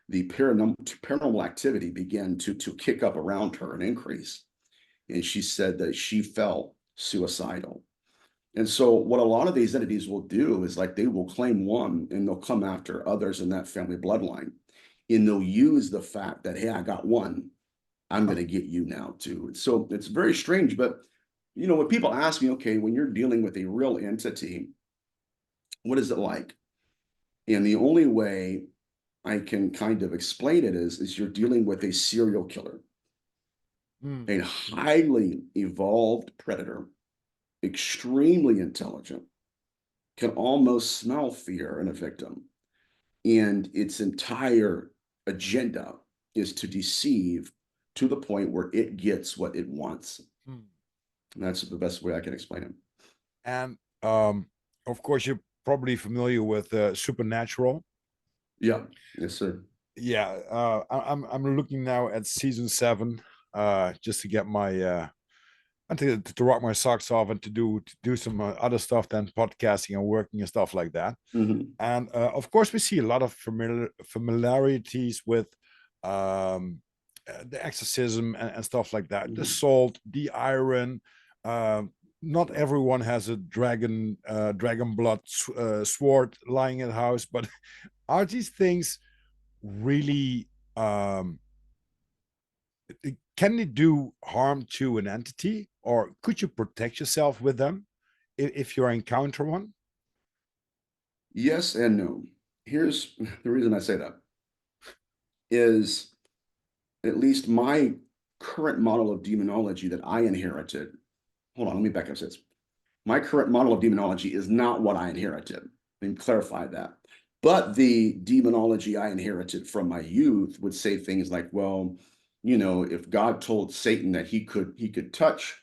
the paranormal activity began to kick up around her and increase. And she said that she felt suicidal. And so what a lot of these entities will do is like they will claim one and they'll come after others in that family bloodline. And they'll use the fact that, hey, I got one, I'm going to get you now too. So it's very strange. But, when people ask me, okay, when you're dealing with a real entity, what is it like? And the only way I can kind of explain it is you're dealing with a serial killer, a highly evolved predator, extremely intelligent, can almost smell fear in a victim. And its entire agenda is to deceive to the point where it gets what it wants. And that's the best way I can explain it. And of course, you're probably familiar with Supernatural. Yeah. Yes, sir. Yeah, I'm looking now at season 7, just to get my and to rock my socks off and to do some other stuff than podcasting and working and stuff like that. Mm-hmm. And of course, we see a lot of familiarities with the exorcism and stuff like that. The salt, the iron. Not everyone has a dragon blood sword lying in the house, but are these things really can they do harm to an entity, or could you protect yourself with them if you encounter one? Yes and no. Here's the reason I say that is at least my current model of demonology that I inherited. Hold on, let me back up this. My current model of demonology is not what I inherited. Let me clarify that. But the demonology I inherited from my youth would say things like, well, if God told Satan that he could touch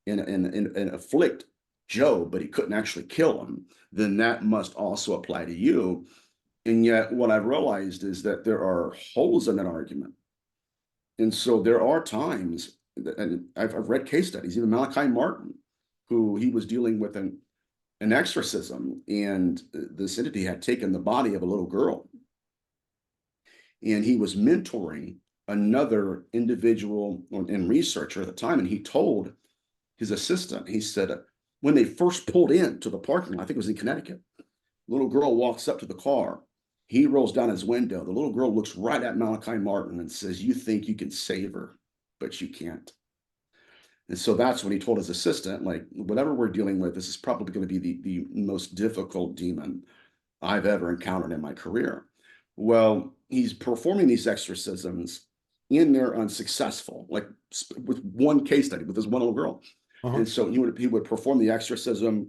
and afflict Job, but he couldn't actually kill him, then that must also apply to you. And yet, what I've realized is that there are holes in that argument. And so there are times, and I've read case studies, even Malachi Martin, who he was dealing with an exorcism, and this entity had taken the body of a little girl. And he was mentoring another individual and researcher at the time. And he told his assistant, he said, when they first pulled into the parking lot, I think it was in Connecticut, the little girl walks up to the car. He rolls down his window. The little girl looks right at Malachi Martin and says, you think you can save her, but you can't. And so that's when he told his assistant, like, whatever we're dealing with, this is probably going to be the most difficult demon I've ever encountered in my career. Well, he's performing these exorcisms and they're unsuccessful, like with one case study with this one little girl. Uh-huh. And so he would perform the exorcism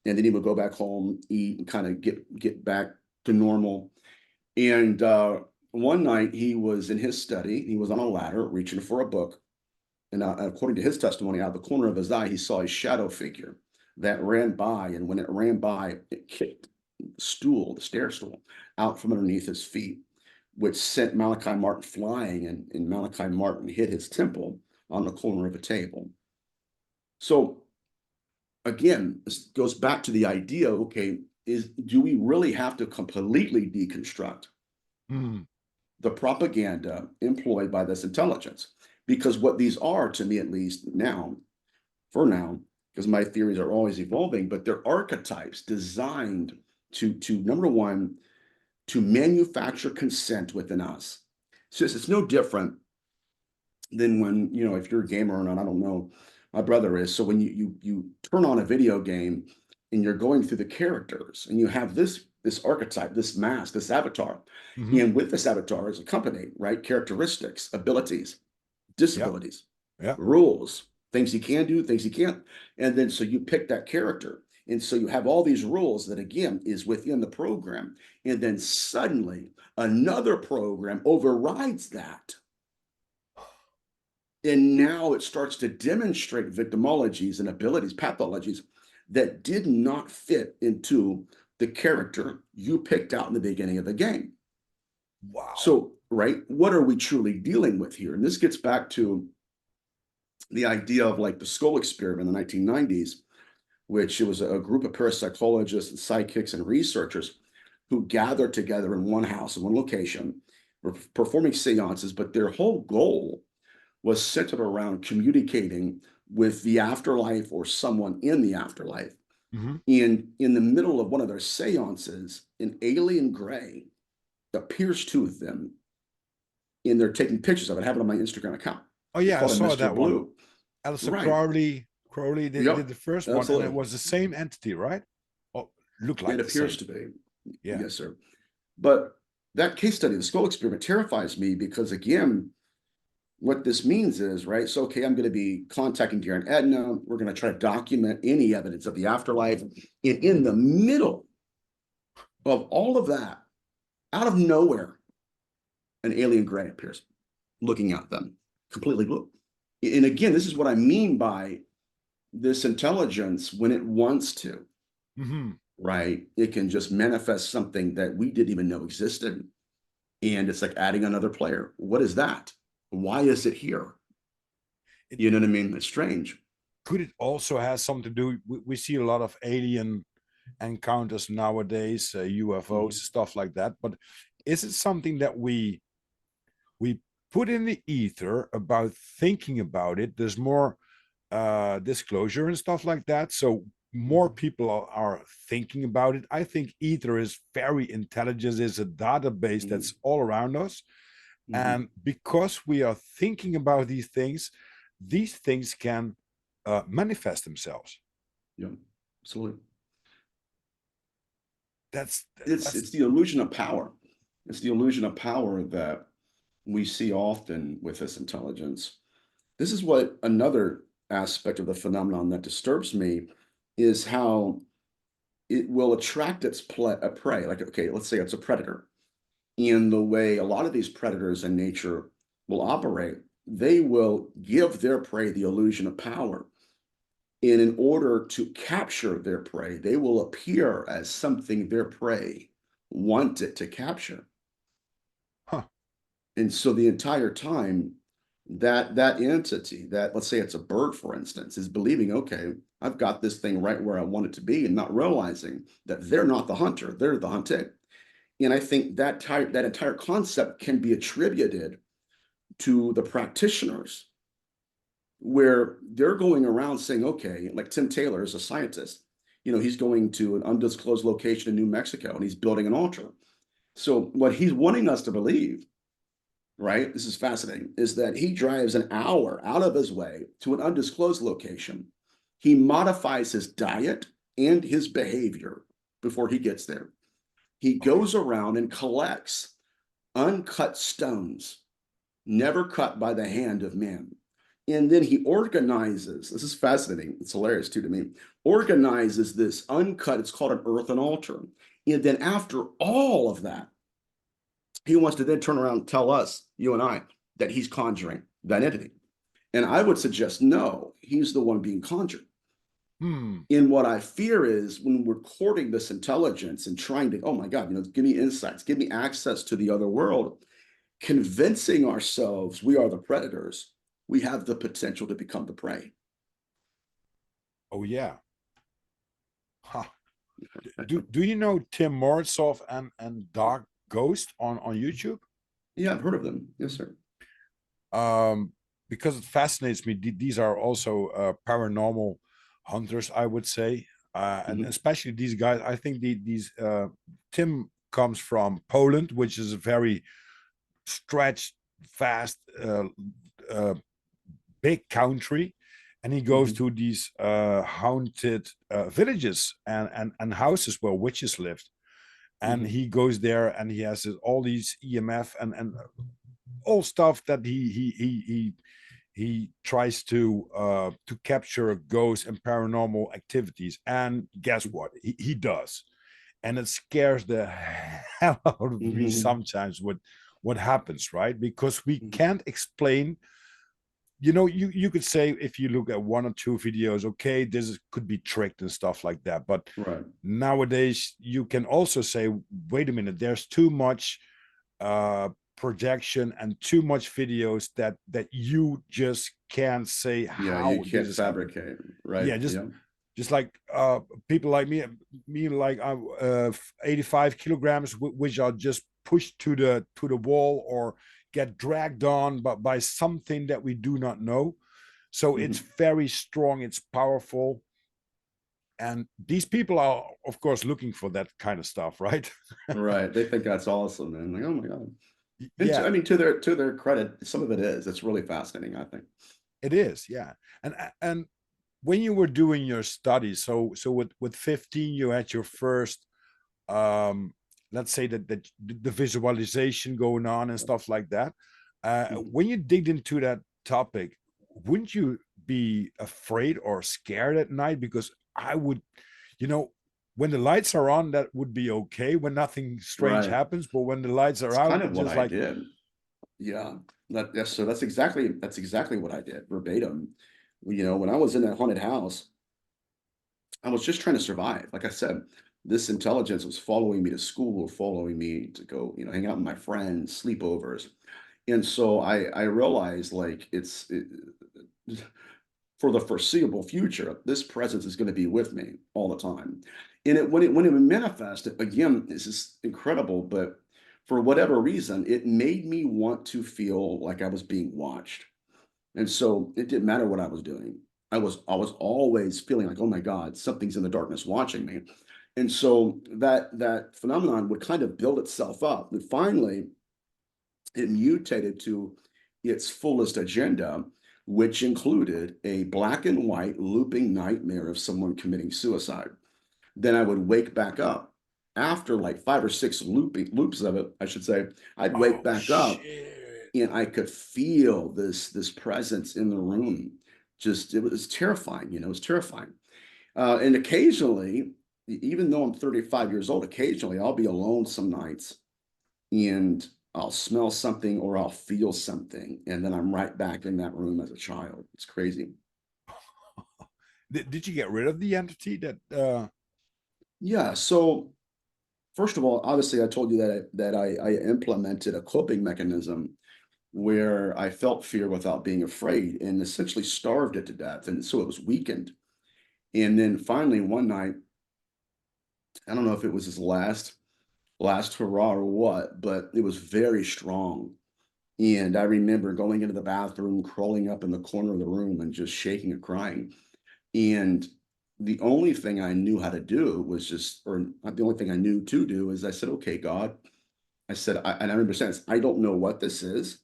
and then he would go back home, eat, and kind of get back to normal. And one night he was in his study, he was on a ladder reaching for a book. And according to his testimony, out of the corner of his eye, he saw a shadow figure that ran by. And when it ran by, it kicked the stair stool, out from underneath his feet, which sent Malachi Martin flying. And Malachi Martin hit his temple on the corner of a table. So again, this goes back to the idea, okay, do we really have to completely deconstruct the propaganda employed by this intelligence? Because what these are, to me at least now, for now, because my theories are always evolving, but they're archetypes designed to number one, to manufacture consent within us. So it's no different than when, if you're a gamer or not, I don't know, my brother is. So when you turn on a video game and you're going through the characters and you have this archetype, this mask, this avatar, and with this avatar is accompanied, right, characteristics, abilities, disabilities, Yeah. rules, things he can do, things he can't. And then so you pick that character And so you have all these rules that, again, is within the program. And then suddenly another program overrides that. And now it starts to demonstrate victimologies and abilities, pathologies that did not fit into the character you picked out in the beginning of the game. Wow. So, right, what are we truly dealing with here? And this gets back to the idea of like the skull experiment in the 1990s, which it was a group of parapsychologists and psychics and researchers who gathered together in one house, in one location, were performing seances, but their whole goal was centered around communicating with the afterlife or someone in the afterlife. Mm-hmm. And in the middle of one of their seances, an alien gray appears to them, and they're taking pictures of it. I have it on my Instagram account. Oh It's yeah, I called a saw Mr. that one. Blue. Alistair Right. Crowley did Yep. the first one, and it Absolutely. was the same entity, right? Oh, looked like It the appears same. to be. Yeah. Yes, sir. But that case study, the skull experiment, terrifies me because, again, what this means is, right, so, okay, I'm going to be contacting Dear and Edna. We're going to try to document any evidence of the afterlife. And in the middle of all of that, out of nowhere, an alien gray appears looking at them, completely blue. And again, this is what I mean by this intelligence when it wants to, Mm-hmm. right? It can just manifest something that we didn't even know existed. And it's like adding another player. What is that? Why is it here? You know what I mean? It's strange. Could it also have something to do? We see a lot of alien encounters nowadays, UFOs, stuff like that. But is it something that we put in the ether about thinking about it? There's more disclosure and stuff like that. So more people are thinking about it. I think ether is very intelligent. It's a database that's all around us. And because we are thinking about these things can manifest themselves. Yeah, absolutely. That's It's the illusion of power. It's the illusion of power that we see often with this intelligence. This is what another aspect of the phenomenon that disturbs me is how it will attract its prey. Like, okay, let's say it's a predator. In the way a lot of these predators in nature will operate, they will give their prey the illusion of power. And in order to capture their prey, they will appear as something their prey wanted to capture. huh. And so the entire time, that entity, that, let's say it's a bird, for instance, is believing, okay, I've got this thing right where I want it to be, and not realizing that they're not the hunter, they're the hunted. And I think that entire concept can be attributed to the practitioners, where they're going around saying, okay, like Tim Taylor is a scientist, he's going to an undisclosed location in New Mexico and he's building an altar. So what he's wanting us to believe, right, this is fascinating, is that he drives an hour out of his way to an undisclosed location. He modifies his diet and his behavior before he gets there. He goes around and collects uncut stones, never cut by the hand of man. And then he organizes, this is fascinating, it's hilarious too to me, organizes this uncut, it's called an earthen altar. And then after all of that, he wants to then turn around and tell us, you and I, that he's conjuring that entity. And I would suggest, no, he's the one being conjured. And what I fear is when we're courting this intelligence and trying to, oh my God, give me insights, give me access to the other world, convincing ourselves we are the predators, we have the potential to become the prey. Oh yeah. Huh. Do you know Tim Morrisov and Dark Ghost on YouTube? Yeah, I've heard of them. Yes, sir. Because it fascinates me. These are also paranormal hunters, I would say, and especially these guys. I think these Tim comes from Poland, which is a very stretched, fast, big country, and he goes to these haunted villages and houses where witches lived, and he goes there and he has all these EMF and all stuff that he he tries to capture ghosts and paranormal activities, and guess what, he does. And it scares the hell out of me Mhm. sometimes what happens, right? Because we Mhm. can't explain. You could say, if you look at one or two videos, okay, could be tricked and stuff like that, but Right. nowadays you can also say, wait a minute, there's too much uh projection and too much videos that you just can't say Yeah, you how this can't is happening. fabricate. Right. Yeah, Yeah. just like people like me like 85 kilograms, which are just pushed to the wall or get dragged on by something that we do not know. So it's Mhm. very strong, it's powerful, and these people are of course looking for that kind of stuff, right? Right. They think that's awesome, man. Like, oh my God. And Yeah, I mean, to their credit, some of it is. It's really fascinating, I think. it is. Yeah. And when you were doing your studies, so with 15 you had your first, um let's say that the visualization going on and stuff like that. Mhm. When you digged into that topic, wouldn't you be afraid or scared at night? Because I would, you know when the lights are on, that would be okay, when nothing strange Right. happens, but when the lights are It's out, kind of what just I like, did. Yeah. Yes. So that's exactly what I did verbatim. When I was in that haunted house, I was just trying to survive. Like I said, this intelligence was following me to school, following me to go, hang out with my friends, sleepovers. And so I realized like for the foreseeable future, this presence is going to be with me all the time. And when it manifested, again, this is incredible, but for whatever reason, it made me want to feel like I was being watched. And so it didn't matter what I was doing. I was always feeling like, oh my God, something's in the darkness watching me. And so that phenomenon would kind of build itself up. And finally, it mutated to its fullest agenda, which included a black and white looping nightmare of someone committing suicide. Then I would wake back up after like five or six loops of it, I should say. I'd wake oh back up shit. and I could feel this presence in the room. Just it was terrifying, it was terrifying. And occasionally, even though I'm 35 years old, occasionally I'll be alone some nights and I'll smell something or I'll feel something, and then I'm right back in that room as a child. It's crazy. Did you get rid of the entity that Yeah. So first of all, obviously, I told you that I implemented a coping mechanism where I felt fear without being afraid, and essentially starved it to death, and so it was weakened. And then finally, one night, I don't know if it was his last hurrah or what, but it was very strong. And I remember going into the bathroom, crawling up in the corner of the room and just shaking and crying. And the only thing I knew how to do was just, or not the only thing I knew to do is I said, okay, God, I said, and I remember saying this, I don't know what this is.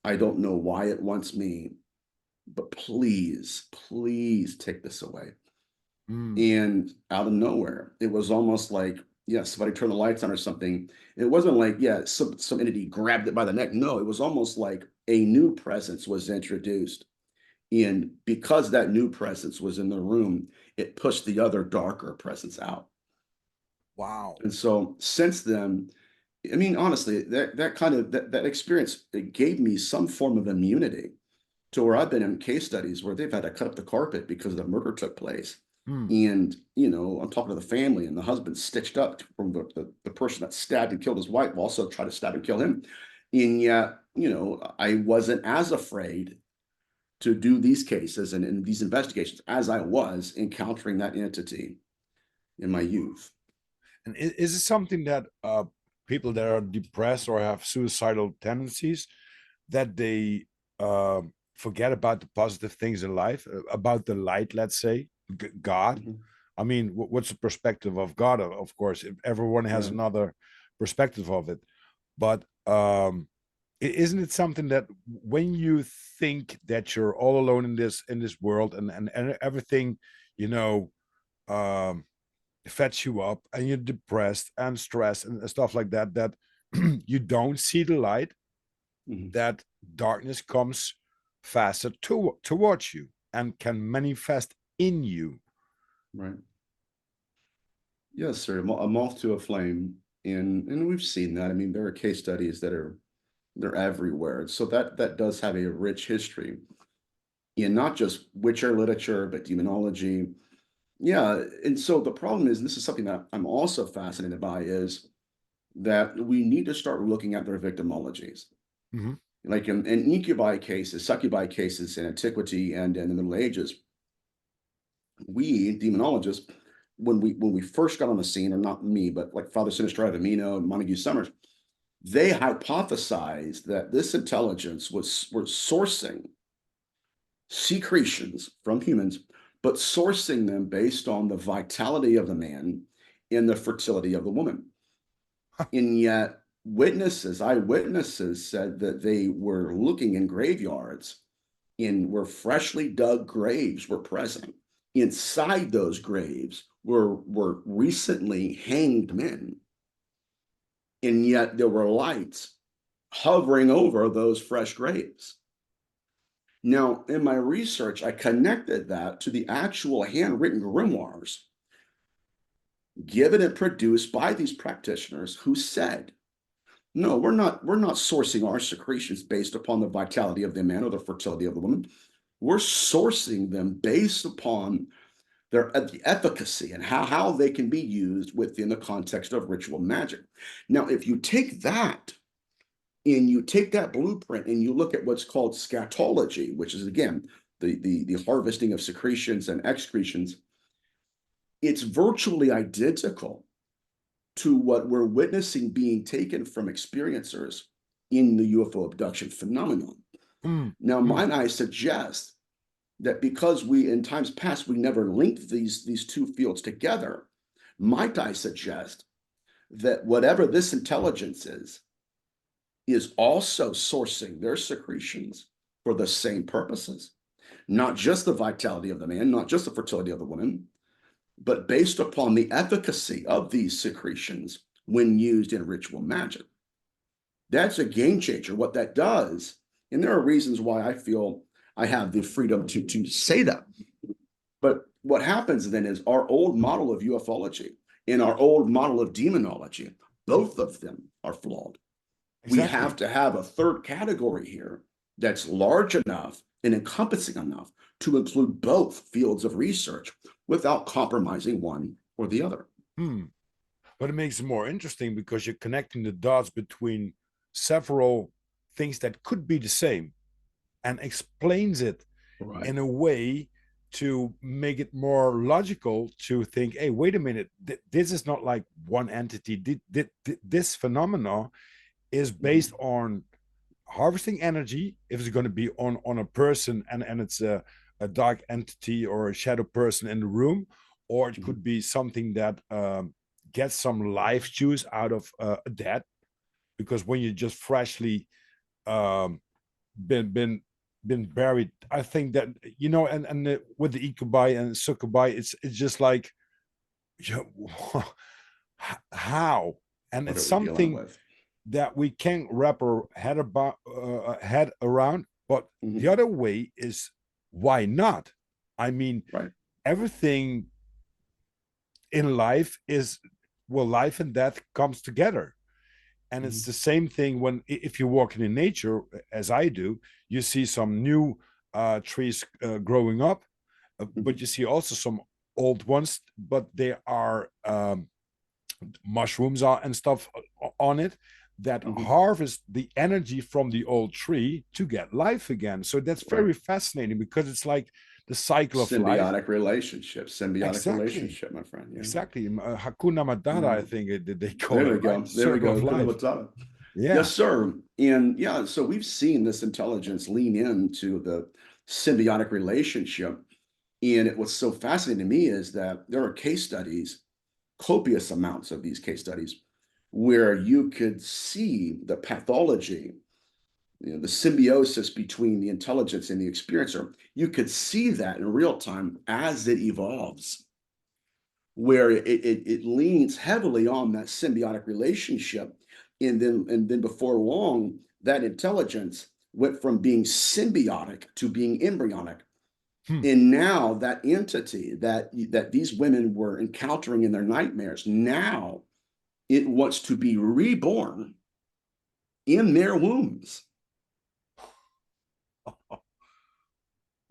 I don't know why it wants me, but please, please take this away. mm, And out of nowhere, it was almost like, yeah, somebody turned the lights on or something. It wasn't like, yeah, some entity grabbed it by the neck. No, it was almost like a new presence was introduced. And because that new presence was in the room, it pushed the other darker presence out. wow. And so since then, I mean, honestly, that experience, it gave me some form of immunity to where I've been in case studies where they've had to cut up the carpet because the murder took place. Mm, And, I'm talking to the family, and the husband stitched up from the person that stabbed and killed his wife, also tried to stab and kill him. And yet, I wasn't as afraid to do these cases and in these investigations as I was encountering that entity in my youth. and is it something that people that are depressed or have suicidal tendencies, that they uh, forget about the positive things in life, about the light, let's say, God? Mhm. I mean, what's the perspective of God? Of course, everyone has Right. another perspective of it, but isn't it something that when you think that you're all alone in this world, and everything, you know, um, fets you up, and you're depressed and stressed and stuff like that, that you don't see the light, Mhm. that darkness comes faster towards you and can manifest in you. Right. Yes, sir. A moth to a flame. And we've seen that. I mean, there are case studies they're everywhere. So that does have a rich history in not just Witcher literature, but demonology. Yeah. And so the problem is, and this is something that I'm also fascinated by, is that we need to start looking at their victimologies. Mm-hmm. Like in incubi cases, succubi cases in antiquity and in the Middle Ages, we demonologists, when we first got on the scene, or not me, but like Father Sinister Avamino and Montague Summers, they hypothesized that this intelligence were sourcing secretions from humans, but sourcing them based on the vitality of the man and the fertility of the woman. And yet, eyewitnesses said that they were looking in graveyards in where freshly dug graves were present. Inside those graves were recently hanged men. And yet there were lights hovering over those fresh graves. Now, in my research, I connected that to the actual handwritten grimoires given and produced by these practitioners who said, no, we're not sourcing our secretions based upon the vitality of the man or the fertility of the woman. We're sourcing them based upon the efficacy and how they can be used within the context of ritual magic. Now, if you take that and you take that blueprint and you look at what's called scatology, which is again the harvesting of secretions and excretions, it's virtually identical to what we're witnessing being taken from experiencers in the UFO abduction phenomenon. Now, mine, I suggest that because we, in times past, we never linked these two fields together, might I suggest that whatever this intelligence is also sourcing their secretions for the same purposes, not just the vitality of the man, not just the fertility of the woman, but based upon the efficacy of these secretions when used in ritual magic. That's a game changer. What that does, and there are reasons why I feel I have the freedom to say that. But what happens then is our old model of ufology and our old model of demonology, both of them are flawed. We Exactly. have to have a third category here that's large enough and encompassing enough to include both fields of research without compromising one or the other. But it makes it more interesting because you're connecting the dots between several things that could be the same and explains it Right. in a way to make it more logical to think, hey, wait a minute, this is not like one entity. This phenomena is based on harvesting energy. If it's going to be on a person and it's a dark entity or a shadow person in the room, or it could be something that gets some life juice out of a dead, because when you just freshly um, been buried, I think that, you know, and with the incubi and succubi, it's just like, you know, how, and What are it's we dealing something with? that we can't wrap our head around. But the other way is, why not? I mean, Right. everything in life is, well, life and death comes together. And it's the same thing when, if you're walking in nature, as I do, you see some new trees growing up, but you see also some old ones, but there are mushrooms and stuff on it that harvest the energy from the old tree to get life again. So that's very Right. fascinating, because it's like the cycle of life. Symbiotic Exactly. relationship, my friend. Yeah. Exactly. Hakuna Matata, I think they call There it, we right? go. There we Circle go. of Hakuna life. Matata. Yeah. Yes, sir. And yeah, so we've seen this intelligence lean into the symbiotic relationship. And what's so fascinating to me is that there are case studies, copious amounts of these case studies, where you could see the pathology, the symbiosis between the intelligence and the experiencer. You could see that in real time as it evolves, where it leans heavily on that symbiotic relationship. And then before long, that intelligence went from being symbiotic to being embryonic. Hmm. And now that entity that these women were encountering in their nightmares, now it wants to be reborn in their wombs.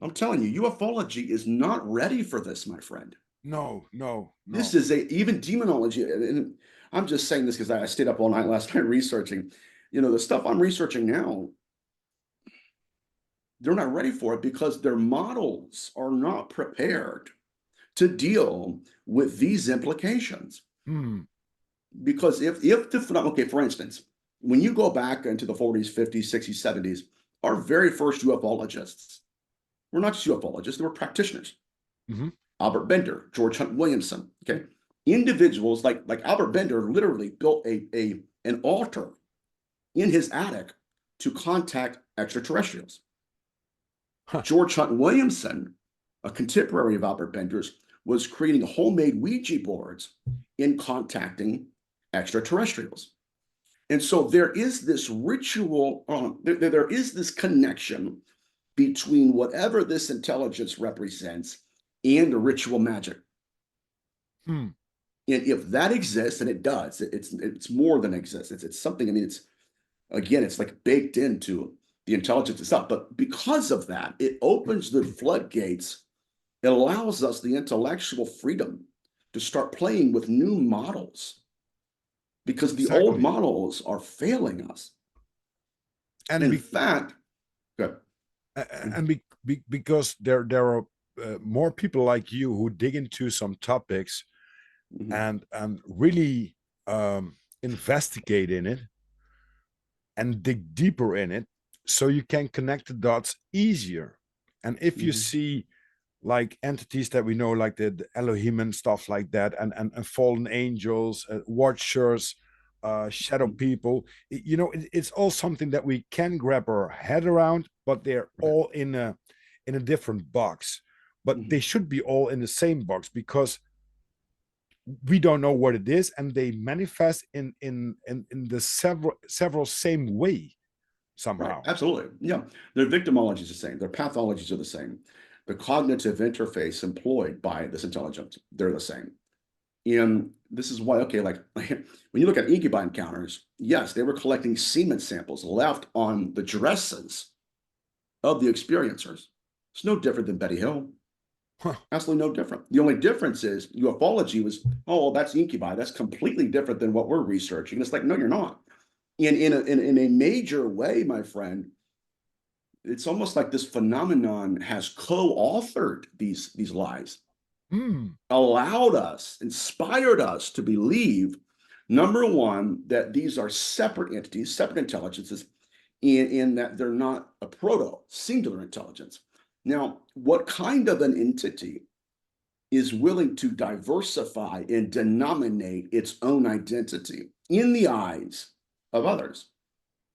I'm telling you, ufology is not ready for this, my friend. No, no, This no. is even demonology. And I'm just saying this because I stayed up all night last night researching. The stuff I'm researching now, they're not ready for it because their models are not prepared to deal with these implications. Hmm. Because if the okay, for instance, when you go back into the 40s, 50s, 60s, 70s, our very first ufologists were not just ufologists, they were practitioners. Hmm. Albert Bender, George Hunt Williamson, okay? Individuals like Albert Bender literally built an altar in his attic to contact extraterrestrials. Huh. George Hunt Williamson, a contemporary of Albert Bender's, was creating homemade Ouija boards in contacting extraterrestrials. And so there is this ritual, there is this connection between whatever this intelligence represents and the ritual magic. Hmm. And if that exists, and it does, it's more than exists. It's something. I mean, it's like baked into the intelligence itself. But because of that, it opens the floodgates. It allows us the intellectual freedom to start playing with new models because the old Exactly. models are failing us. And In be, fact, good. and because there are more people like you who dig into some topics Mhm, and really investigate in it and dig deeper in it so you can connect the dots easier. And if you mhm, see like entities that we know, like the Elohim and stuff like that, and fallen angels, watchers, shadow mhm, people, it's all something that we can grab our head around, but they're right, all in a different box. But they mhm. should be all in the same box because we don't know what it is, and they manifest in the several same way Right, somehow. absolutely. Yeah, their victimology is the same. Their pathologies are the same. The cognitive interface employed by this intelligence, they're the same. And this is why, okay, like when you look at incubi encounters, yes, they were collecting semen samples left on the dresses of the experiencers. It's no different than Betty Hill. Huh. Absolutely no different. The only difference is ufology was, oh, well, that's incubi. That's completely different than what we're researching. It's like, no, you're not. In a major way, my friend, it's almost like this phenomenon has co-authored these lies, Hmm. allowed us, inspired us to believe, number one, that these are separate entities, separate intelligences, in that they're not a proto singular intelligence. Now, what kind of an entity is willing to diversify and denominate its own identity in the eyes of others?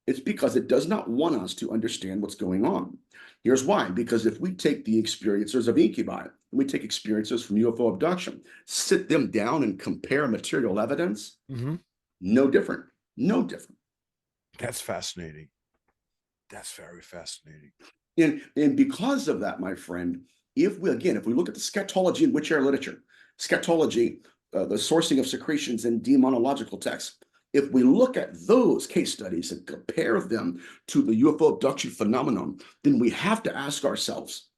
It's because it does not want us to understand what's going on. Here's why. Because if we take the experiencers of incubi, and we take experiences from UFO abduction, sit them down and compare material evidence, Mm-hmm. no different. No different. That's fascinating. That's very fascinating. And because of that, my friend, if we look at the scatology in witch air literature, scatology, the sourcing of secretions in demonological texts, if we look at those case studies and compare them to the UFO abduction phenomenon, then we have to ask ourselves,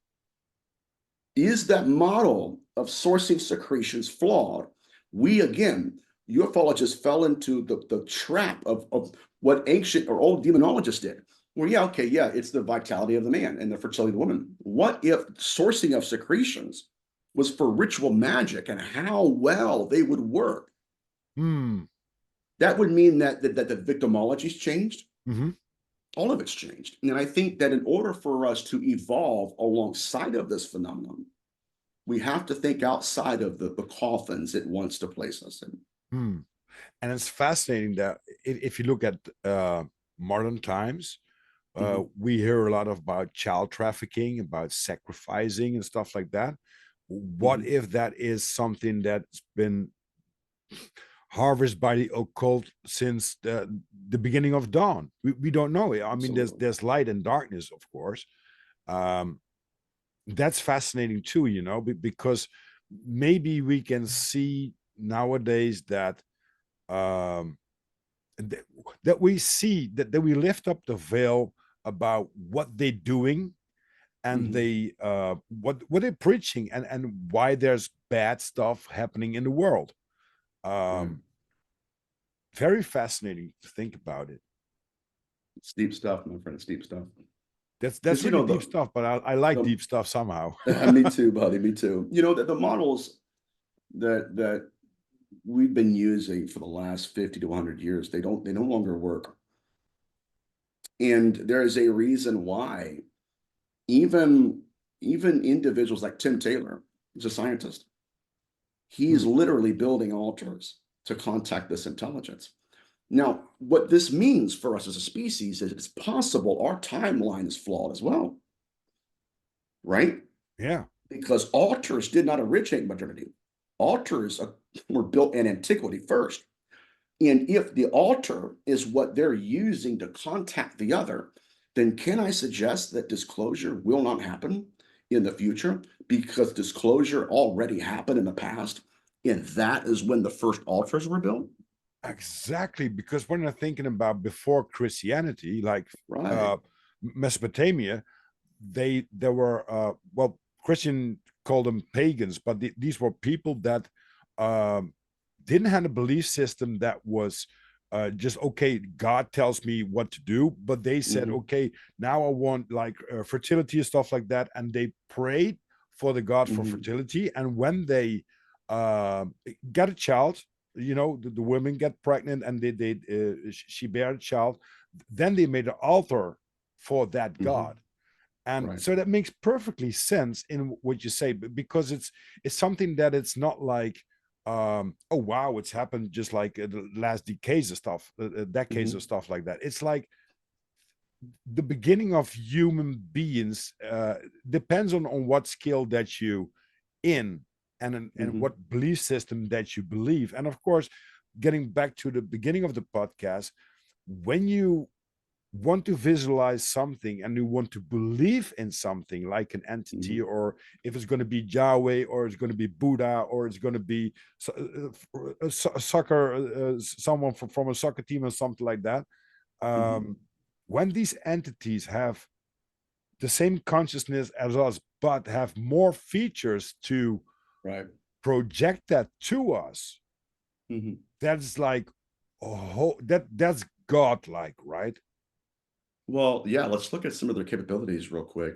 is that model of sourcing secretions flawed? We, again, ufologists fell into the trap of what ancient or old demonologists did. Well, yeah, okay, yeah, it's the vitality of the man and the fertility of the woman. What if sourcing of secretions was for ritual magic and how well they would work? Hmm. That would mean that the victimology's changed. Mm-hmm. All of it's changed. And I think that in order for us to evolve alongside of this phenomenon, we have to think outside of the coffins it wants to place us in. Hmm. And it's fascinating that if you look at modern times, Mhm, we hear a lot about child trafficking, about sacrificing and stuff like that. What mhm. if that is something that's been harvest by the occult since the beginning of dawn. We don't know. I mean, Absolutely. there's light and darkness, of course. Um, that's fascinating too, because maybe we can see nowadays that um, that, that we see that we lift up the veil about what they're doing and Mhm. they what they're preaching and why there's bad stuff happening in the world. Right. Um, very fascinating to think about it. It's deep stuff, my friend. It's deep stuff. That's Because really deep stuff, but I like the deep stuff somehow. me too, buddy. Me too. The models that we've been using for the last 50 to 100 years, they no longer work. And there is a reason why even even individuals like Tim Taylor, he's a scientist. He's Hmm. literally building altars to contact this intelligence. Now, what this means for us as a species is it's possible our timeline is flawed as well, right? Yeah, Because altars did not originate in modernity. Altars were built in antiquity first. And if the altar is what they're using to contact the other, then can I suggest that disclosure will not happen in the future because disclosure already happened in the past? And that is when the first altars were built? exactly. Because when I'm thinking about before Christianity, like Right. uh, Mesopotamia, there were well, Christian called them pagans, but these were people that um, didn't have a belief system that was just okay. God tells me what to do, but they said, Hmm. okay, now I want like fertility and stuff like that, and they prayed for the God for Hmm. fertility. And when they uh, got a child, the women get pregnant and she bear a child, then they made an altar for that Hmm. God. And Right. so that makes perfectly sense in what you say, because it's something that it's not like oh wow, it's happened just like the last decades Hmm. of stuff like that. It's like the beginning of human beings depends on what skill that you in and Hmm. what belief system that you believe. And of course, getting back to the beginning of the podcast, when you want to visualize something and you want to believe in something like an entity, Hmm. or if it's going to be Yahweh, or it's going to be Buddha, or it's going to be a soccer someone from a soccer team or something like that, Hmm. um, when these entities have the same consciousness as us but have more features to Right. project that to us, Hmm. that's like oh, that's godlike, right? Well, yeah, let's look at some of their capabilities real quick.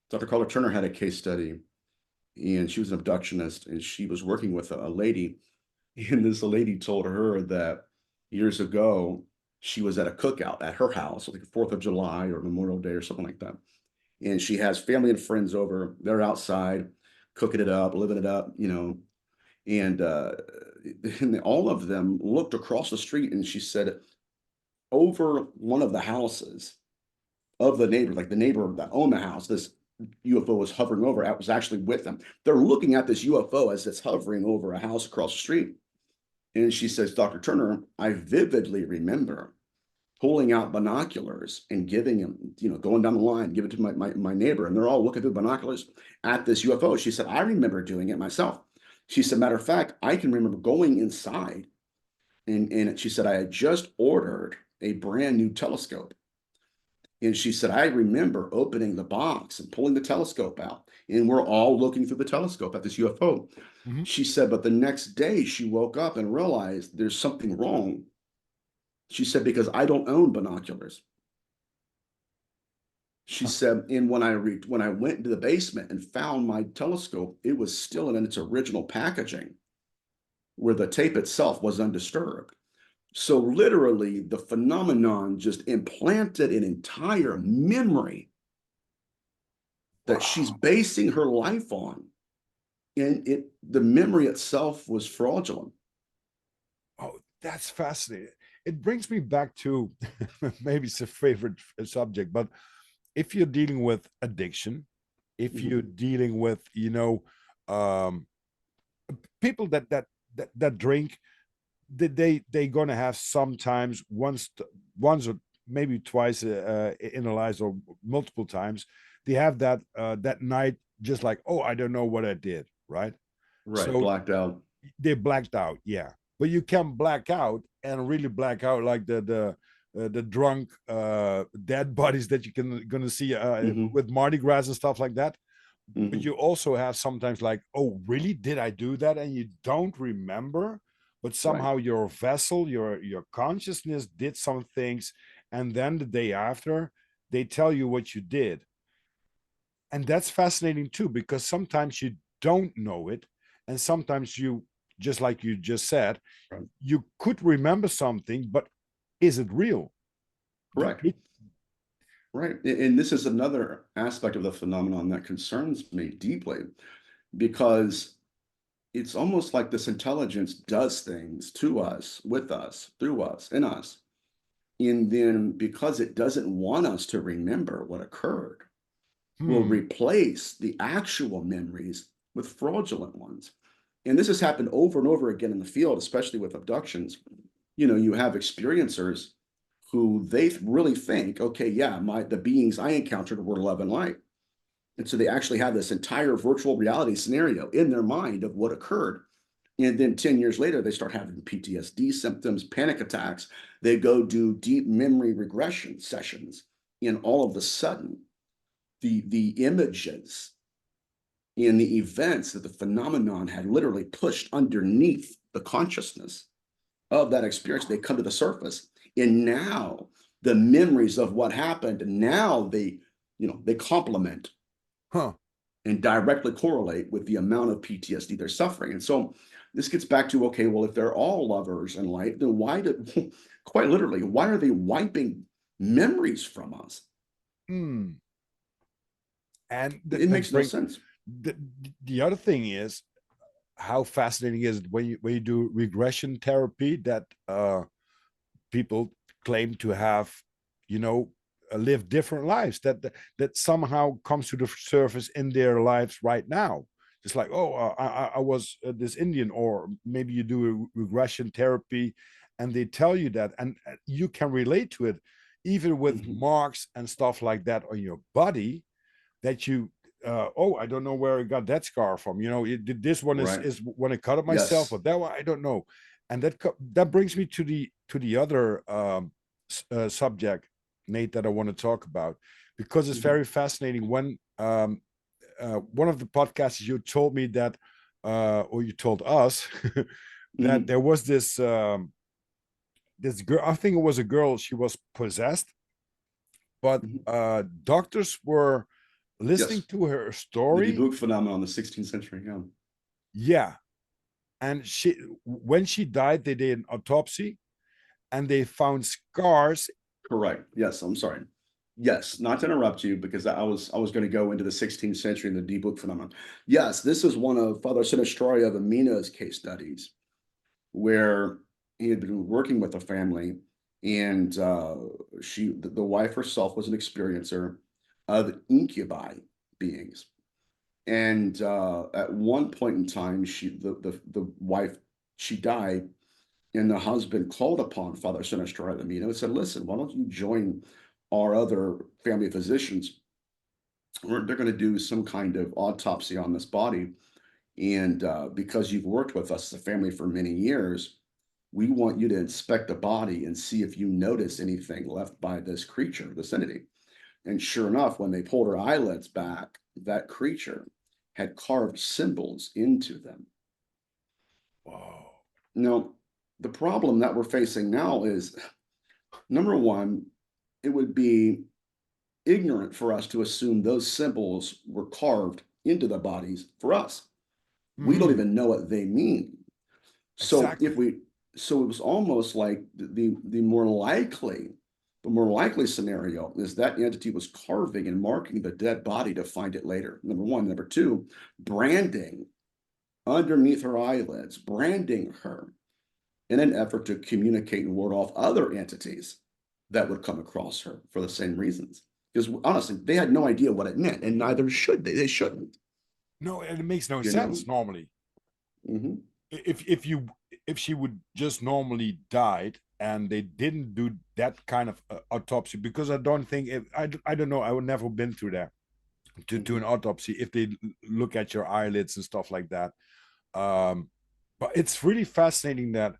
Dr. Carla Turner had a case study, and she was an abductionist, and she was working with a lady. And this lady told her that years ago, she was at a cookout at her house, like 4th of July or Memorial Day or something like that. And she has family and friends over. They're outside cooking it up, living it up, and and all of them looked across the street, and she said, over one of the houses of the neighbor, like the neighbor that owned the house, this UFO was hovering over. It was actually with them. They're looking at this UFO as it's hovering over a house across the street. And she says, Dr. Turner, I vividly remember pulling out binoculars and giving him, going down the line, give it to my neighbor. And they're all looking through binoculars at this UFO. She said, I remember doing it myself. She said, matter of fact, I can remember going inside, and she said, I had just ordered a brand new telescope. And she said, I remember opening the box and pulling the telescope out. And we're all looking through the telescope at this UFO. Mhm. She said, but the next day she woke up and realized there's something wrong. She said, because I don't own binoculars. She said, and when I went into the basement and found my telescope, it was still in its original packaging where the tape itself was undisturbed. So literally the phenomenon just implanted an entire memory that she's Wow. basing her life on. And the memory itself was fraudulent. Oh, that's fascinating. It brings me back to maybe it's a favorite subject, but if you're dealing with addiction, if you're Mhm. dealing with, um, people that drink, they gonna have sometimes once or maybe twice in their lives, or multiple times, they have that night, just like, oh, I don't know what I did, right? Right. So Blacked out. they blacked out, yeah. But you can black out and really black out, like the drunk dead bodies that you can gonna see Hmm. with Mardi Gras and stuff like that. But Hmm. you also have sometimes like, oh, really? Did I do that? And you don't remember, but Right. somehow your vessel, your consciousness did some things, and then the day after, they tell you what you did. And that's fascinating too, because sometimes you don't know it, and sometimes you, just like you just said, Right. you could remember something, but is it real? Correct. It, Right. And this is another aspect of the phenomenon that concerns me deeply because it's almost like this intelligence does things to us, with us, through us, in us. And then because it doesn't want us to remember what occurred, will hmm, replace the actual memories with fraudulent ones. And this has happened over and over again in the field, especially with abductions. You have experiencers who they really think, okay, yeah, the beings I encountered were love and light. And so they actually have this entire virtual reality scenario in their mind of what occurred. And then 10 years later, they start having PTSD symptoms, panic attacks. They go do deep memory regression sessions. And all of a sudden, the images and the events that the phenomenon had literally pushed underneath the consciousness of that experience, they come to the surface. And now the memories of what happened, now they complement huh. and directly correlate with the amount of PTSD they're suffering. And so this gets back to, okay, well, if they're all lovers and light, then why did, quite literally, why are they wiping memories from us? Hmm. And It that makes no bring sense. the, the other thing is, how fascinating is it when you do regression therapy, that people claim to have, you know, live different lives, that somehow comes to the surface in their lives right now. It's like, oh, I was this Indian, or maybe you do a regression therapy, and they tell you that, and you can relate to it, even with Mhm. marks and stuff like that on your body, that you, oh, I don't know where I got that scar from. This one is Right. when I cut it myself, Yes. or that one I don't know. And that brings me to the other subject, Nate, that I want to talk about, because it's Mhm. very fascinating. When one of the podcasts, you told me that, or you told us, that Mhm. there was this girl. I think it was a girl. She was possessed, but Mhm. doctors were listening Yes. to her The story. debug phenomenon in the 16th century. Yeah. Yeah, and when she died, they did an autopsy, and they found scars. Correct. Yes. I'm sorry. Yes. Not to interrupt you because I was going to go into the 16th century and the debug phenomenon. Yes. This is one of Father Sinistroy of Amina's case studies where he had been working with a family, and the wife herself was an experiencer of incubi beings. And at one point in time, the wife, she died, and the husband called upon Father Sinistra at the meeting and said, "Listen, why don't you join our other family physicians? They're going to do some kind of autopsy on this body, and because you've worked with us as a family for many years, we want you to inspect the body and see if you notice anything left by this creature, this entity." And sure enough, when they pulled her eyelids back, that creature had carved symbols into them. Whoa. Now, the problem that we're facing now is, number one, it would be ignorant for us to assume those symbols were carved into the bodies for us. We don't Hmm. even know what they mean. So if Exactly. we, so it was almost like the more likely scenario is that entity was carving and marking the dead body to find it later. Number one. Number two, branding underneath her eyelids, branding her in an effort to communicate and ward off other entities that would come across her for the same reasons. Because honestly, they had no idea what it meant, and neither should they. They shouldn't, No, and it makes no you know? sense normally. Hmm. If if she would just normally died and they didn't do that kind of autopsy, because I don't think I don't know, I would never been through that to do an autopsy if they look at your eyelids and stuff like that. um but it's really fascinating that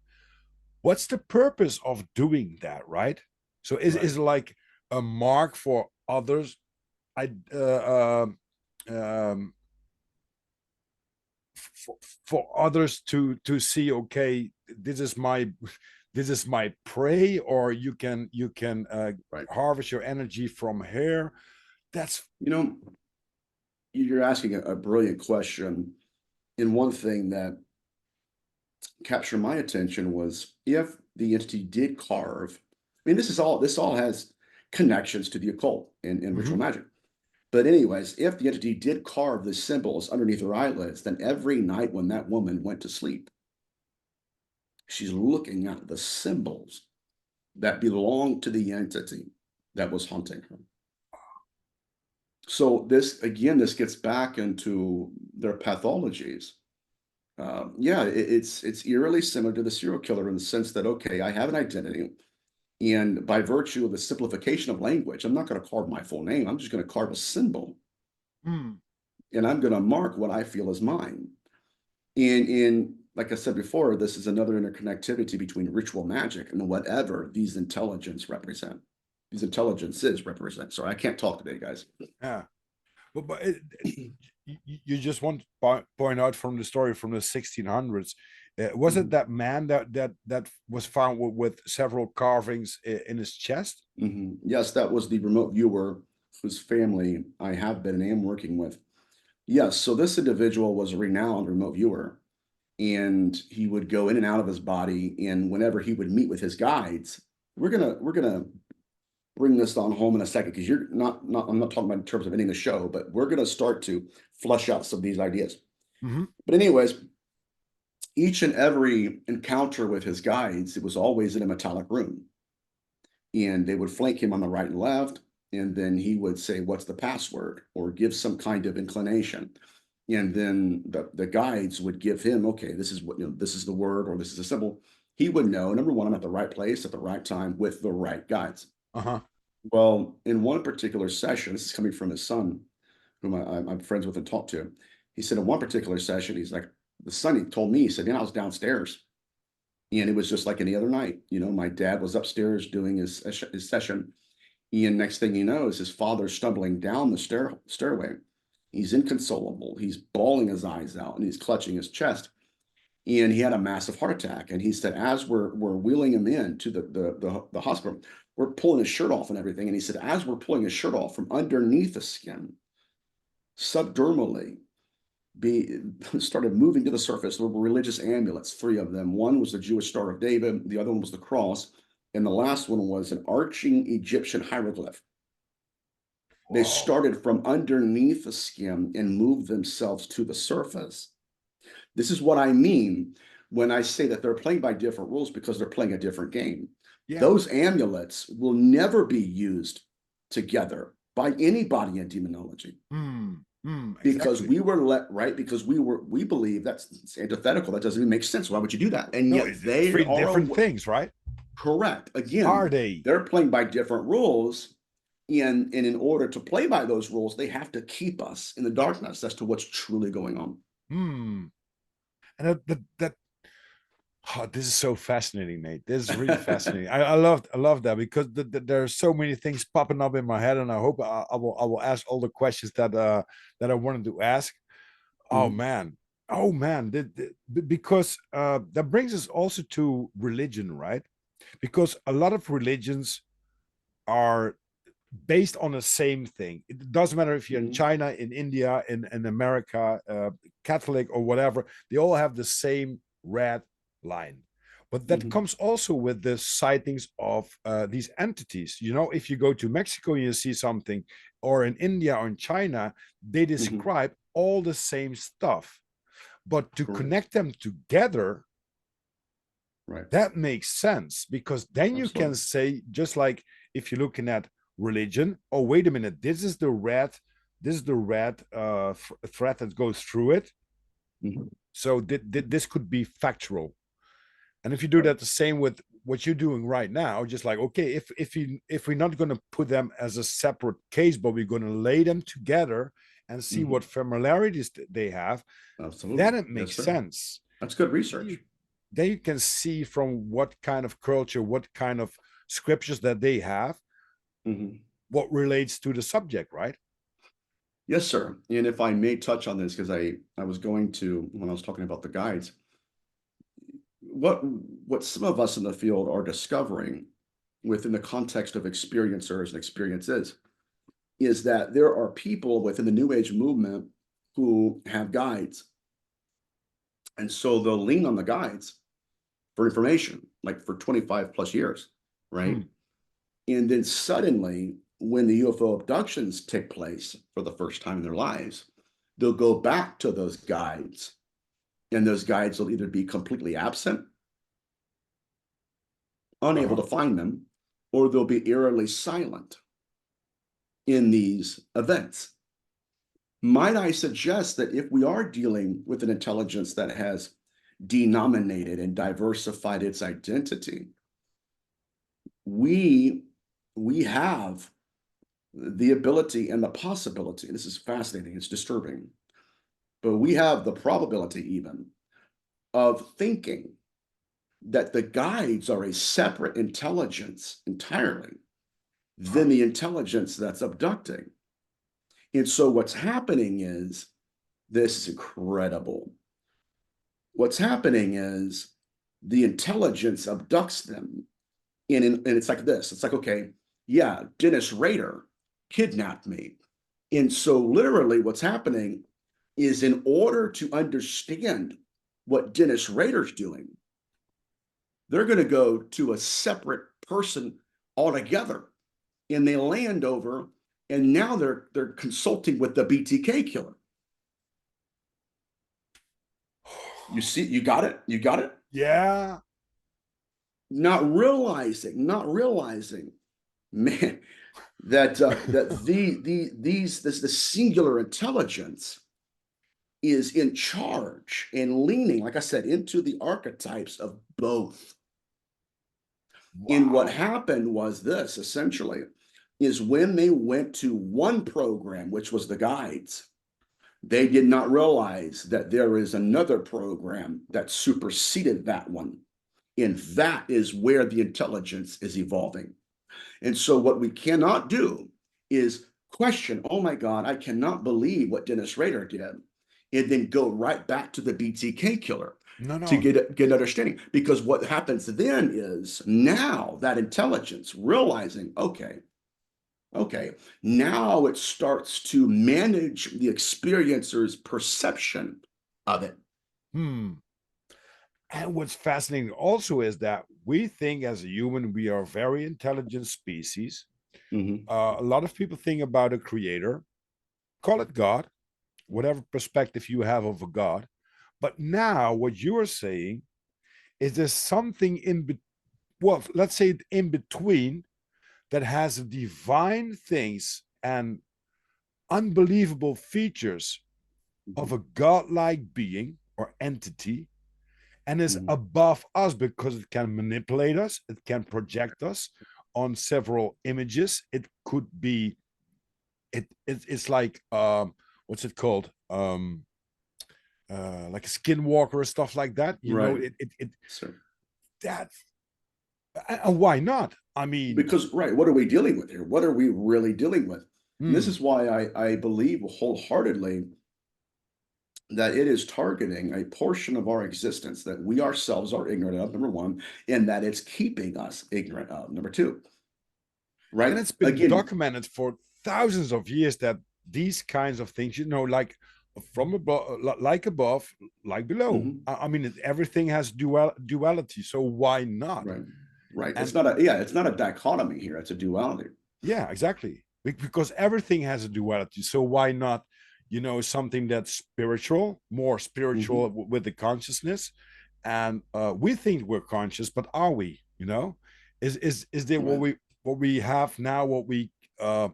what's the purpose of doing that, right? So is Right. it like a mark for others? I um for, for others to see, okay, this is my this is my prey, or you can Right. harvest your energy from here. That's You know, you're asking a brilliant question. And one thing that captured my attention was if the entity did carve, I mean, this all has connections to the occult and ritual Mhm. magic. But anyways, if the entity did carve the symbols underneath her eyelids, then every night when that woman went to sleep, she's looking at the symbols that belong to the entity that was haunting her. So this again, this gets back into their pathologies. Yeah, it's eerily similar to the serial killer in the sense that okay, I have an identity, and by virtue of the simplification of language, I'm not going to carve my full name. I'm just going to carve a symbol, Mm. and I'm going to mark what I feel is mine. And like I said before, this is another interconnectivity between ritual magic and whatever these intelligence represent. These intelligences represent. Sorry, I can't talk today, guys. Yeah, but you just want to point out from the story from the 1600s. Was it Mhm, that man that was found with several carvings in his chest? mhm. Yes, that was the remote viewer whose family I have been and am working with. Yes, so this individual was a renowned remote viewer, and he would go in and out of his body. And whenever he would meet with his guides, we're gonna bring this on home in a second because you're not I'm not talking about in terms of ending the show, but we're gonna start to flush out some of these ideas. Hmm. But anyways, each and every encounter with his guides, it was always in a metallic room, and they would flank him on the right and left, and then he would say, "What's the password?" or give some kind of inclination. And then the guides would give him, okay, this is what, this is the word or this is a symbol. He would know, number one, I'm at the right place at the right time with the right guides. Uh-huh. Well, in one particular session, this is coming from his son, whom I'm friends with and talk to. He said in one particular session, he's like, the son, he told me, he said, I was downstairs and it was just like any other night. My dad was upstairs doing his session. And next thing you know is his father stumbling down the stairway. He's inconsolable. He's bawling his eyes out and he's clutching his chest. And he had a massive heart attack. And he said, as we're wheeling him in to the hospital, we're pulling his shirt off and everything. And he said, as we're pulling his shirt off from underneath the skin, subdermally, be started moving to the surface. There were religious amulets, three of them. One was the Jewish Star of David, the other one was the cross, and the last one was an arching Egyptian hieroglyph. They Whoa. started from underneath the skin and moved themselves to the surface. This is what I mean when I say that they're playing by different rules because they're playing a different game. Yeah. Those amulets will never be used together by anybody in demonology because Exactly. we were let right because we believe that's antithetical. That doesn't even make sense. Why would you do that? And No, yet it's they three are different things, right? correct. Are Again, they? they're playing by different rules. And in order to play by those rules, they have to keep us in the darkness as to what's truly going on. Hmm. And that oh, this is so fascinating, Nate. This is really fascinating. I love that because there are so many things popping up in my head, and I hope I will ask all the questions that I wanted to ask. Oh Mhm, man, oh man, because that brings us also to religion, right? Because a lot of religions are based on the same thing. It doesn't matter if you're in mhm, China, in India, in America, Catholic or whatever. They all have the same red line. But that mhm, comes also with the sightings of these entities. If you go to Mexico and you see something, or in India or in China, they mhm. describe all the same stuff. But to Correct. connect them together, Right. that makes sense, because then you can Absolutely. say, just like if you're looking at religion, oh wait a minute, this is the red thread that goes through it. Mhm. So this could be factual. And if you do Right. that the same with what you're doing right now, just like, okay, if we're not going to put them as a separate case, but we're going to lay them together and see Hmm. what familiarities they have, then Absolutely. it Yes, makes sir. sense. That's good Then you, research. then you can see from what kind of culture, what kind of scriptures that they have, Hmm. what relates to the subject, right? Yes, sir. And if I may touch on this, because I was going to, when I was talking about the guides, what what some of us in the field are discovering within the context of experiencers and experiences is that there are people within the New Age movement who have guides. And so they'll lean on the guides for information, like for 25 plus years, Hmm. right? And then suddenly, when the UFO abductions take place for the first time in their lives, they'll go back to those guides, and those guides will either be completely absent, unable Uh-huh. to find them, or they'll be eerily silent in these events. Might I suggest that if we are dealing with an intelligence that has denominated and diversified its identity, we we have the ability and the possibility, this is fascinating, it's disturbing, but we have the probability even of thinking that the guides are a separate intelligence entirely than the intelligence that's abducting. And so what's happening is this is incredible. What's happening is the intelligence abducts them. And it's like this, it's like, okay, yeah, Dennis Rader kidnapped me. And so, literally, what's happening is in order to understand what Dennis Rader's doing, they're going to go to a separate person altogether, and they land over, and now they're consulting with the BTK killer. You see, you got it, you got it. Yeah. Not realizing, man, that this the singular intelligence is in charge and leaning, like I said, into the archetypes of both. And what Wow. happened was this essentially is when they went to one program, which was the guides, they did not realize that there is another program that superseded that one. And that is where the intelligence is evolving. And so, what we cannot do is question, oh my God, I cannot believe what Dennis Rader did, and then go right back to the BTK killer No, to no. get understanding. Because what happens then is now that intelligence realizing, okay, now it starts to manage the experiencer's perception of it. Hmm. And what's fascinating also is that we think as a human, we are a very intelligent species. Mhm. A lot of people think about a creator, call it God, whatever perspective you have of a God. But now what you are saying is there's something well, let's say in between that has divine things and unbelievable features of Mhm. a godlike being or entity and is Mhm. above us because it can manipulate us, it can project us on several images. It could be it's like what's it called? Like a skinwalker or stuff like that. You know, Right. it So, that and why not? I mean, because, right, what are we dealing with here? What are we really dealing with? And this hmm. is why I believe wholeheartedly that it is targeting a portion of our existence that we ourselves are ignorant of, number one, and that it's keeping us ignorant of, number two, And right? it's been Again, documented for thousands of years that these kinds of things, you know, like from above, like above, like below. mhm, I mean, everything has duality, so why not? right, right. And It's not a dichotomy here. It's a duality. yeah, exactly. Because everything has a duality. So why not, you know, something that's spiritual, more spiritual Mhm, with the consciousness? And we think we're conscious, but are we? You know, is there right. what we have now? What we uh,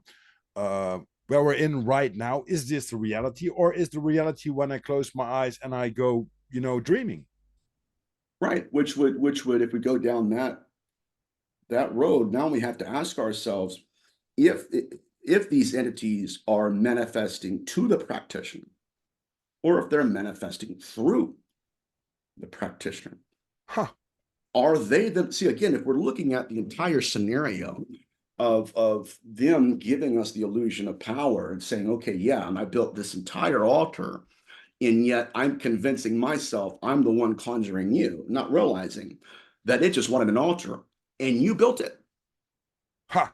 where we're in right now? Is this the reality, or is the reality when I close my eyes and I go, you know, dreaming? Right. Which would, if we go down that road, now we have to ask ourselves if if these entities are manifesting to the practitioner, or if they're manifesting through the practitioner. Huh. Are they the see again, if we're looking at the entire scenario of them giving us the illusion of power and saying, okay, yeah, and I built this entire altar, and yet I'm convincing myself I'm the one conjuring you, not realizing that it just wanted an altar and you built it. Huh.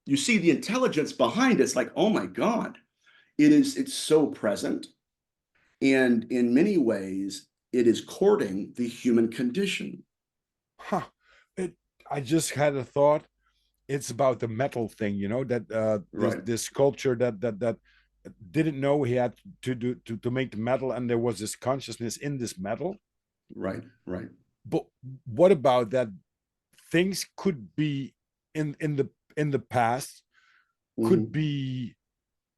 You see the intelligence behind it's like, oh my God, it's so present. And in many ways, it is courting the human condition. Huh. It, I just had a thought. It's about the metal thing, that this Right, this sculpture that didn't know he had to do to make the metal, and there was this consciousness in this metal. right, right. But what about that? Things could be in the past, could Mhm. be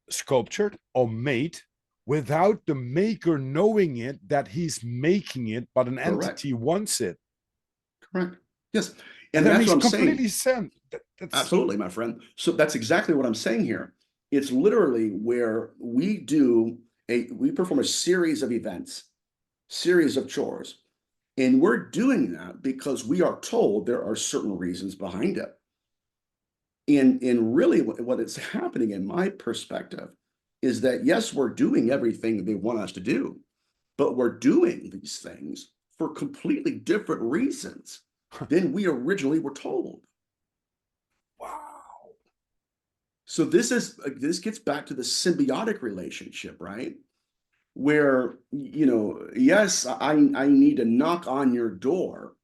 sculptured or made without the maker knowing it, that he's making it, but an Correct, entity wants it. correct. Yes. And And that that's makes what I'm saying. completely sense. That's Absolutely, my friend. So that's exactly what I'm saying here. It's literally where we perform a series of events, series of chores, and we're doing that because we are told there are certain reasons behind it. And really what is happening in my perspective is that yes, we're doing everything they want us to do, but we're doing these things for completely different reasons than we originally were told. wow. So this gets back to the symbiotic relationship, right? Where yes, I need to knock on your door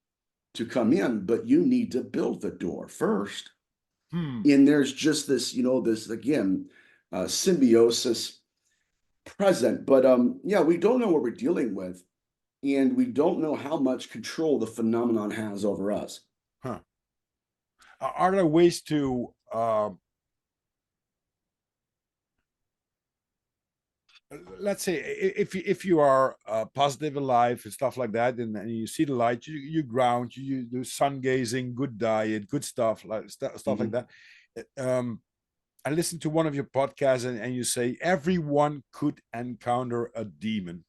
to come in, but you need to build the door first. Hmm. And there's just this, this again, symbiosis present. But yeah, we don't know what we're dealing with, and we don't know how much control the phenomenon has over us. Huh. Are there ways to let's say, if you are positive in life and stuff like that, and you see the light, you ground, you do sun gazing, good diet, good stuff like stuff like Mhm. that. I listened to one of your podcasts, and you say everyone could encounter a demon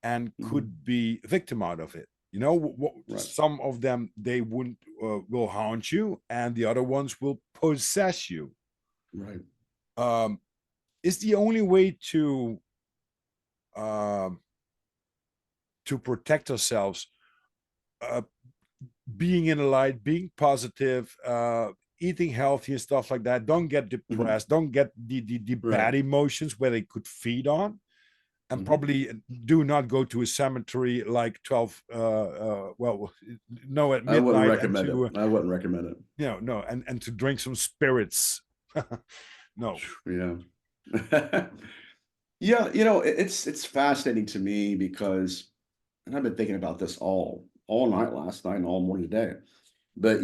and Mhm. could be a victim out of it. Right. Some of them, they wouldn't will haunt you, and the other ones will possess you. Right. Um, is the only way um, to protect ourselves, uh, being in the light, being positive, eating healthy and stuff like that. Don't get Mhm. depressed. Don't get the Right. bad emotions where they could feed on. And Mhm. probably do not go to a cemetery like 12, well, no, at I wouldn't midnight, and recommend it. to, I wouldn't recommend it. no, and to drink some spirits. No. Yeah. Yeah, it's fascinating to me because, and I've been thinking about this all night last night and all morning today. But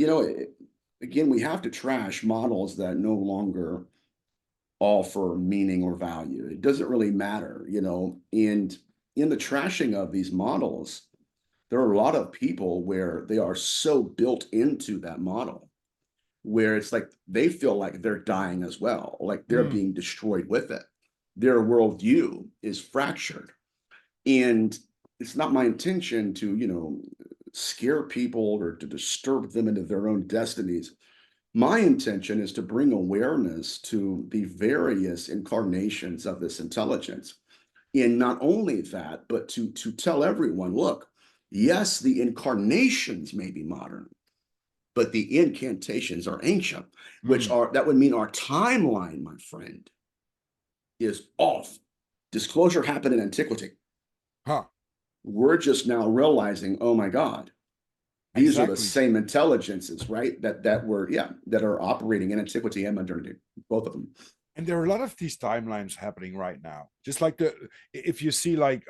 again, we have to trash models that no longer offer meaning or value. It doesn't really matter, And in the trashing of these models, there are a lot of people where they are so built into that model, where it's like they feel like they're dying as well, like they're Hmm. being destroyed with it. Their worldview is fractured. And it's not my intention to, scare people or to disturb them into their own destinies. My intention is to bring awareness to the various incarnations of this intelligence. And not only that, but to tell everyone, look, yes, the incarnations may be modern, but the incantations are ancient, which Hmm. are that would mean our timeline, my friend, is off. Disclosure happened in antiquity. Huh. We're just now realizing, oh my God, these are the Exactly. same intelligences, right? That are operating in antiquity and modernity, both of them. And there are a lot of these timelines happening right now, just like if you see, like,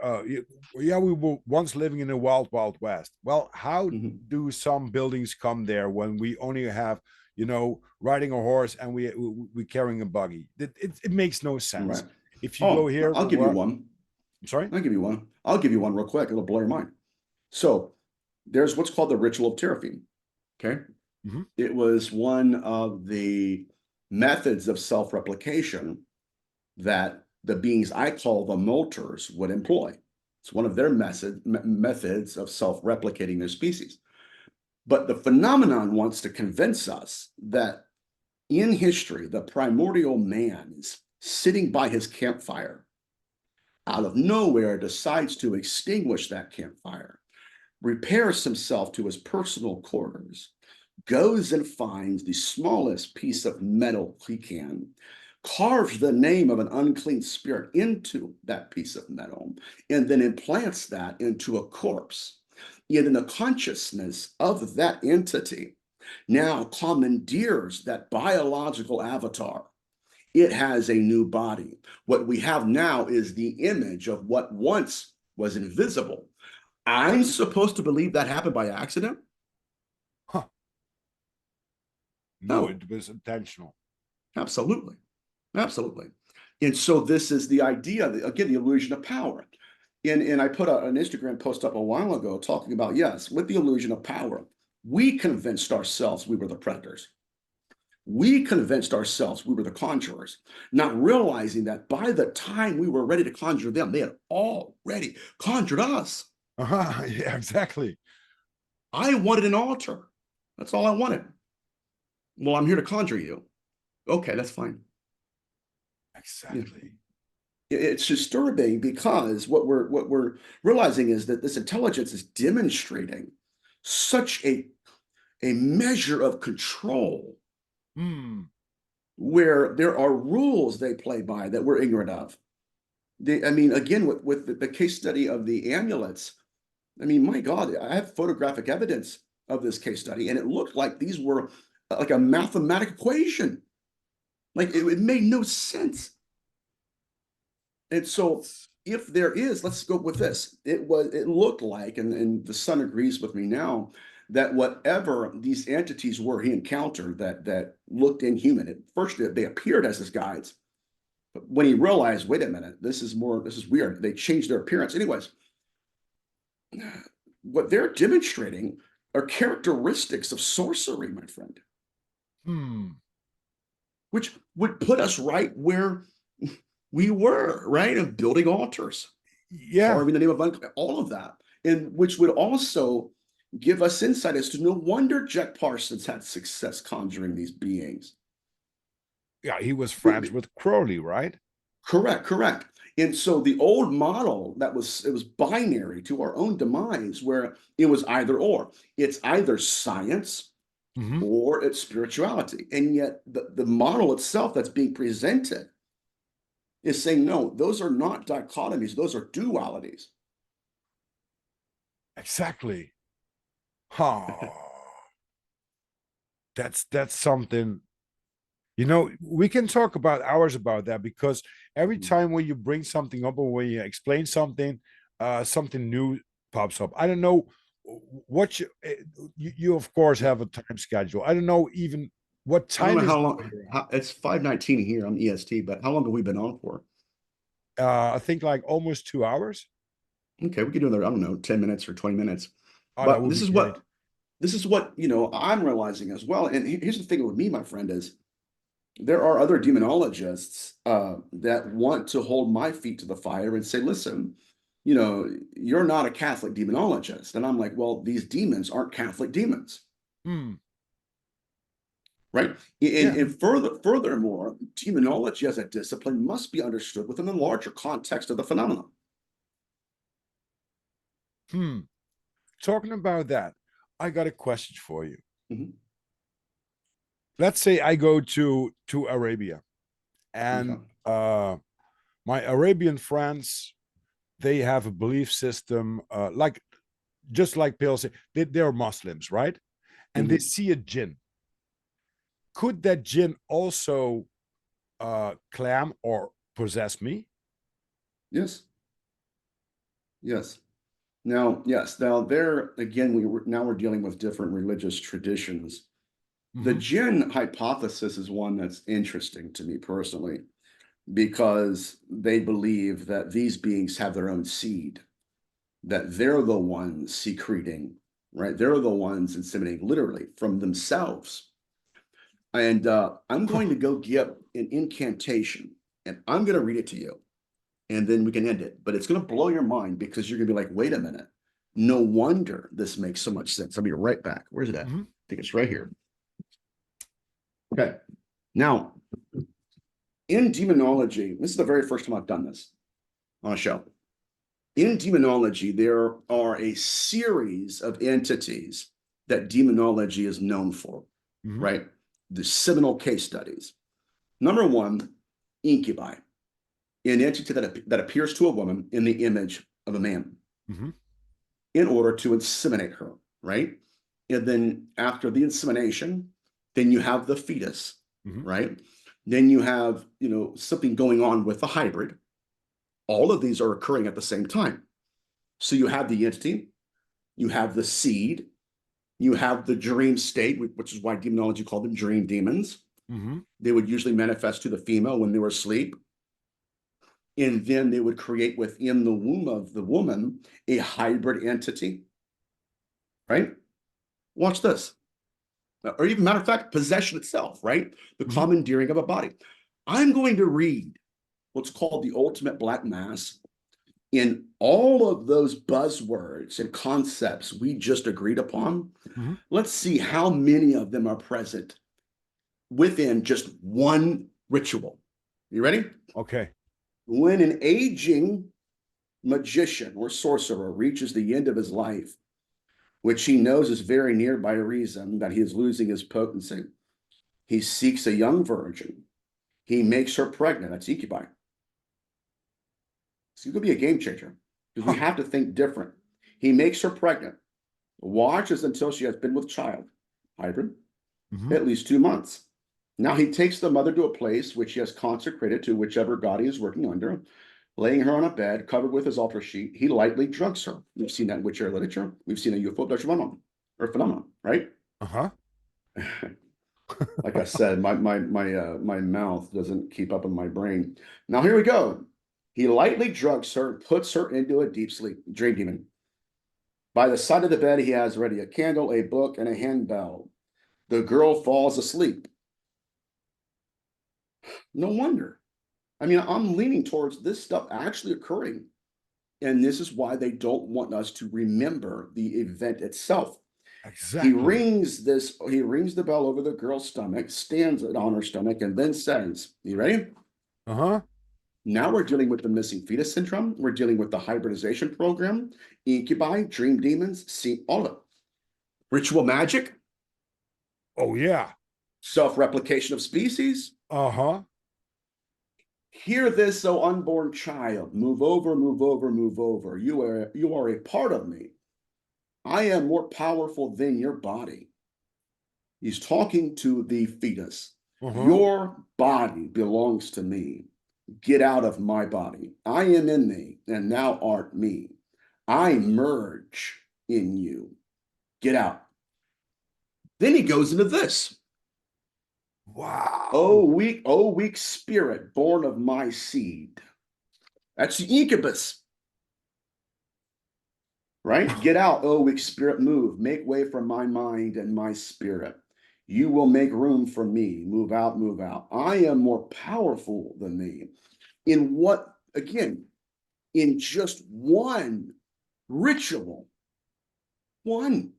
yeah, we were once living in a wild west. Well, how Mhm. do some buildings come there when we only have, riding a horse, and we carrying a buggy? It makes no sense. Right. If you go Oh, here, I'll give you one. I'm sorry. I'll give you one real quick. It'll blow your mind. So there's what's called the ritual of Teraphim. Okay. Mhm. It was one of the methods of self-replication that the beings I call the molters would employ. It's one of their methods of self-replicating their species. But the phenomenon wants to convince us that in history, the primordial man is sitting by his campfire, out of nowhere decides to extinguish that campfire, repairs himself to his personal quarters, goes and finds the smallest piece of metal he can, carves the name of an unclean spirit into that piece of metal, and then implants that into a corpse. Yet in the consciousness of that entity, now commandeers that biological avatar. It has a new body. What we have now is the image of what once was invisible. I'm supposed to believe that happened by accident? Huh. No, No, it was intentional. absolutely. Absolutely. And so this is the idea, again, the illusion of power. And I put an Instagram post up a while ago talking about, yes, with the illusion of power, we convinced ourselves we were the predators. We convinced ourselves we were the conjurers, not realizing that by the time we were ready to conjure them, they had already conjured us. Yeah, exactly. I wanted an altar. That's all I wanted. Well, I'm here to conjure you. Okay, that's fine. Yeah. Exactly. It's disturbing because what we're realizing is that this intelligence is demonstrating such a measure of control Hmm. where there are rules they play by that we're ignorant of. I mean, again, with the case study of the amulets, I mean, my God, I have photographic evidence of this case study, and it looked like these were like a mathematic equation. Like it made no sense. And so if there is, let's go with this. It looked like, and the son agrees with me now, that whatever these entities were he encountered that looked inhuman, at first they appeared as his guides. But when he realized, wait a minute, this is weird. They changed their appearance. Anyways, what they're demonstrating are characteristics of sorcery, my friend, Hmm. which would put us right where we were, right? Of building altars, Yeah. carving the name of all of that, and which would also give us insight as to no wonder Jack Parsons had success conjuring these beings. Yeah, he was friends with Crowley, right? Correct, correct. And so the old model it was binary to our own demise, where it was either or. It's either science Hmm. or it's spirituality. And yet the model itself that's being presented is saying, no, those are not dichotomies, those are dualities. Exactly. Oh, that's something. We can talk about hours about that because every time when you bring something up or when you explain something, something new pops up. I don't know what you of course have a time schedule. I don't know even what I don't time know is how it long. where you're It's 5:19 here on EST, but how long have we been on for? at. I think like almost 2 hours. Okay, we could do another, I don't know, 10 minutes or 20 minutes. Oh, that But would be great. this is what I'm realizing as well. And here's the thing with me, my friend, is there are other demonologists that want to hold my feet to the fire and say, listen, you're not a Catholic demonologist. And I'm like, well, these demons aren't Catholic demons, Hmm. right? And, Yeah. and furthermore, demonology as a discipline must be understood within the larger context of the phenomenon. Hmm. Talking about that, I got a question for you. Mhm. Let's say I go to Arabia Okay. and my Arabian friends, they have a belief system like just like people say they're Muslims, right? And they Mhm. see a jinn. Could that jinn also clam or possess me? Yes. Yes. Now, yes. Now, there again, we're dealing with different religious traditions. The Mm-hmm. jinn hypothesis is one that's interesting to me personally because they believe that these beings have their own seed. that they're the ones secreting, right? They're the ones inseminating literally from themselves. And I'm going to go get an incantation, and I'm going to read it to you, and then we can end it. But it's going to blow your mind, because you're going to be like, wait a minute. No wonder this makes so much sense. I'll be right back. Where's it at? I think it's right here. Okay. Now, in demonology, this is the very first time I've done this on a show. In demonology, there are a series of entities that demonology is known for, right? The seminal case studies. Number one, incubi, an entity that appears to a woman in the image of a man in order to inseminate her, right? And then after the insemination, then you have the fetus, right? Then you have, something going on with the hybrid. All of these are occurring at the same time. So you have the entity, you have the seed, you have the dream state, which is why demonology called them dream demons. They would usually manifest to the female when they were asleep. And then they would create within the womb of the woman a hybrid entity, right? Watch this. Or even, matter of fact, possession itself, right? The commandeering of a body. I'm going to read what's called the ultimate black mass. In all of those buzzwords and concepts we just agreed upon, let's see how many of them are present within just one ritual. You ready? Okay. When an aging magician or sorcerer reaches the end of his life, which he knows is very near by reason that he is losing his potency, he seeks a young virgin. He makes her pregnant. That's incubi. So you could be a game changer, because we have to think different. He makes her pregnant, watches until she has been with child, hybrid, at least 2 months. Now he takes the mother to a place which he has consecrated to whichever god he is working under, laying her on a bed covered with his altar sheet. He lightly drugs her. We've seen that in witch literature. We've seen a UFO phenomenon, right? Like I said, my mouth doesn't keep up in my brain. Now here we go. He lightly drugs her, puts her into a deep sleep, dream demon. By the side of the bed, he has ready a candle, a book, and a handbell. The girl falls asleep. No wonder. I mean, I'm leaning towards this stuff actually occurring. And this is why they don't want us to remember the event itself. Exactly. He rings the bell over the girl's stomach, stands it on her stomach, and then says, you ready? Now we're dealing with the missing fetus syndrome. We're dealing with the hybridization program, incubi, dream demons, see all of it. Ritual magic. Oh, yeah. Self-replication of species. Hear this, O unborn child. Move over, move over, move over. You are a part of me. I am more powerful than your body. He's talking to the fetus. Your body belongs to me. Get out of my body. I am in thee, and thou art me. I merge in you. Get out. Then he goes into this. Wow. Oh, weak spirit, born of my seed. That's the incubus. Right? Get out, oh weak spirit, move. Make way for my mind and my spirit. You will make room for me. Move out, move out. I am more powerful than thee. In what, again, in just one ritual, one.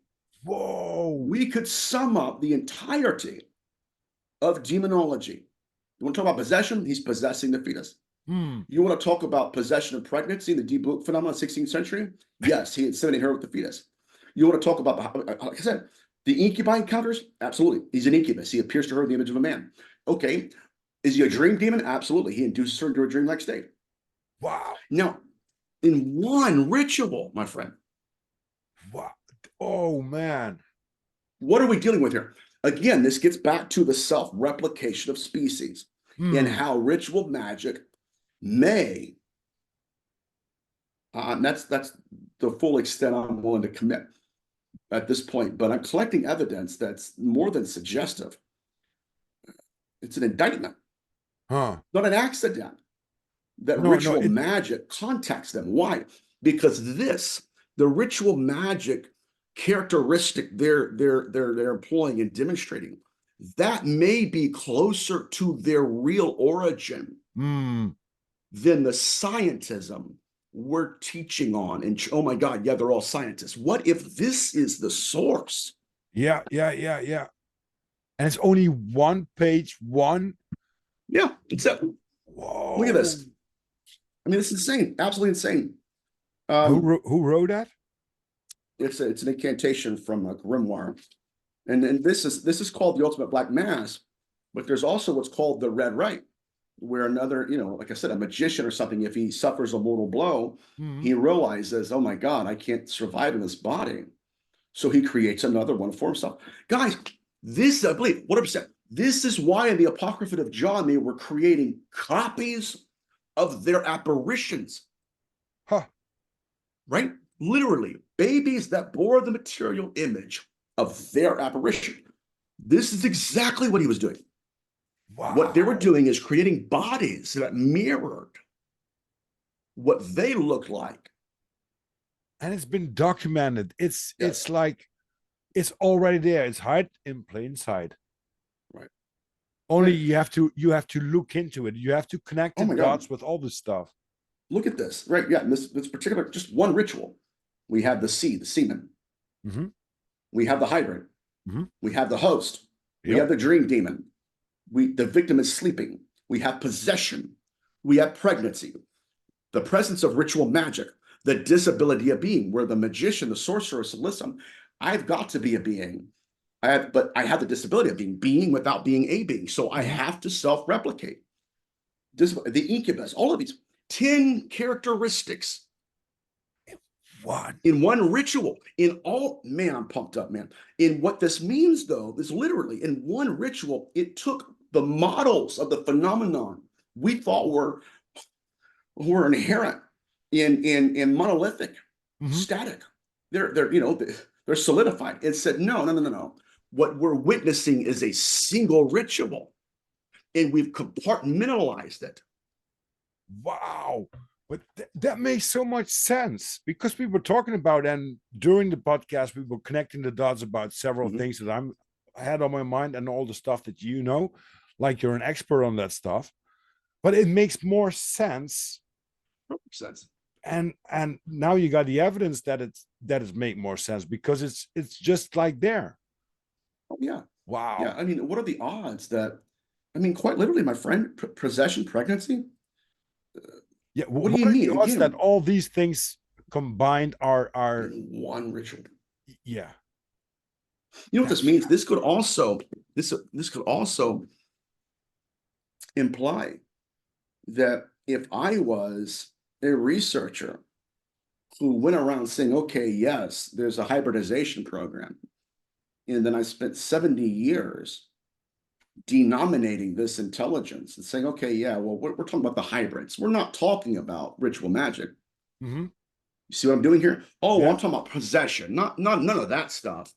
Whoa. We could sum up the entirety of demonology. You want to talk about possession? He's possessing the fetus. You want to talk about possession of pregnancy, the deep book phenomenon, 16th century? Yes, he inseminated her with the fetus. You want to talk about, like I said, the incubi encounters? Absolutely. He's an incubus. He appears to her in the image of a man. Okay. Is he a dream demon? Absolutely. He induces her into a dream-like state. Wow. Now, in one ritual, my friend. Wow. Oh, man. What are we dealing with here? Again, this gets back to the self-replication of species and how ritual magic may, that's the full extent I'm willing to commit at this point, but I'm collecting evidence that's more than suggestive. It's an indictment, not an accident that ritual magic contacts them. Why? Because this the ritual magic characteristic they're employing and demonstrating, that may be closer to their real origin than the scientism we're teaching on. And oh my God, yeah, they're all scientists. What if this is the source? Yeah. And it's only one page, one. Yeah, except look at Whoa. this. I mean, it's insane, absolutely insane. Who wrote that? It's an incantation from a grimoire, and this is called the Ultimate Black Mass, but there's also what's called the Red Rite, where another, like I said, a magician or something, if he suffers a mortal blow, he realizes, oh my God, I can't survive in this body, so he creates another one for himself. Guys, this I believe 100%. This is why in the Apocrypha of John they were creating copies of their apparitions. Huh. Right? Literally, babies that bore the material image of their apparition. This is exactly what he was doing. Wow. What they were doing is creating bodies that mirrored what they looked like. And it's been documented. It's like it's already there. It's hid in plain sight. Right. Only Right. you have to look into it. You have to connect the dots with all this stuff. Look at this. Right. Yeah. This particular, just one ritual. We have the semen. We have the hydrant. We have the host. We have the dream demon. The victim is sleeping. We have possession. We have pregnancy. The presence of ritual magic. The disability of being, where the magician, the sorcerer said, listen, I've got to be a being. But I have the disability of being without being a being. So I have to self-replicate. The incubus, all of these 10 characteristics in one ritual. Man, I'm pumped up, man. In what this means, though, is literally in one ritual, it took the models of the phenomenon we thought were inherent in monolithic, static. They're solidified. It said, no. What we're witnessing is a single ritual, and we've compartmentalized it. Wow. But that makes so much sense, because we were talking about, and during the podcast, we were connecting the dots about several things that I had on my mind, and all the stuff that like you're an expert on that stuff. But it makes more sense. 100%. And now you got the evidence that it make more sense, because it's just like there. Oh yeah. Wow. Yeah. I mean, what are the odds that? I mean, quite literally, my friend, possession, pregnancy. Yeah. What do you mean? The odds that all these things combined are one ritual? Yeah. You know what this means? This could also imply that if I was a researcher who went around saying, okay, yes, there's a hybridization program, and then I spent 70 years denominating this intelligence and saying, okay, yeah, well, we're talking about the hybrids. We're not talking about ritual magic. You see what I'm doing here? Oh, I'm talking about possession, not none of that stuff.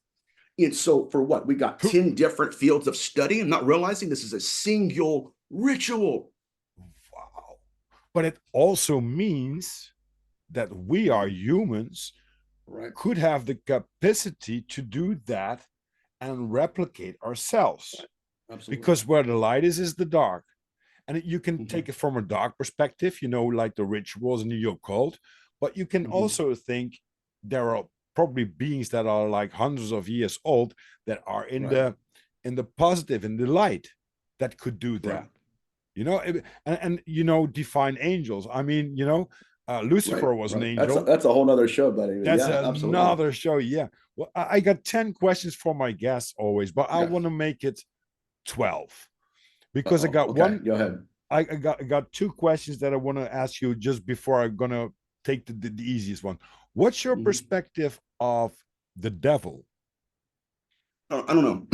And so for what? We got 10 different fields of study and not realizing this is a single ritual. Wow. But it also means that we are humans, could have the capacity to do that and replicate ourselves. Absolutely. Because where the light is the dark. And you can take it from a dark perspective, like the rituals and the occult, but you can also think there are probably beings that are like hundreds of years old that are in the positive, in the light, that could do that. And divine angels. I mean, Lucifer was an angel. That's a whole nother show, buddy. That's another show. Yeah. Well, I got 10 questions for my guests always, but I want to make it 12, because I got one. Go ahead. I got 2 questions that I want to ask you just before I'm gonna take the easiest one. What's your perspective of the devil? I don't know.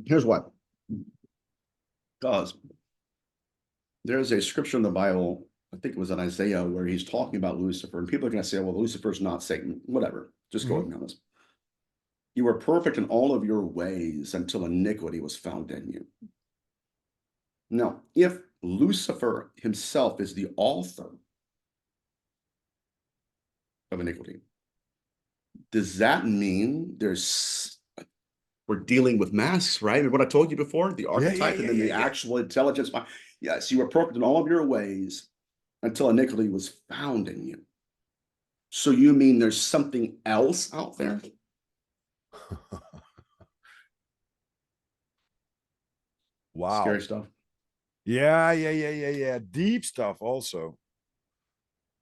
Here's what. Because there's a scripture in the Bible, I think it was in Isaiah, where he's talking about Lucifer, and people are going to say, well, Lucifer's not Satan. Whatever. Just go on this. You were perfect in all of your ways until iniquity was found in you. Now, if Lucifer himself is the author of iniquity, does that mean we're dealing with masks, right? And what I told you before, the Yeah, yeah, archetype and yeah, then yeah, the yeah. actual intelligence. Yes, you were perfect in all of your ways until iniquity was found in you. So you mean there's something else out there? Wow. Scary stuff. Yeah, yeah, yeah, yeah, yeah. Deep stuff also.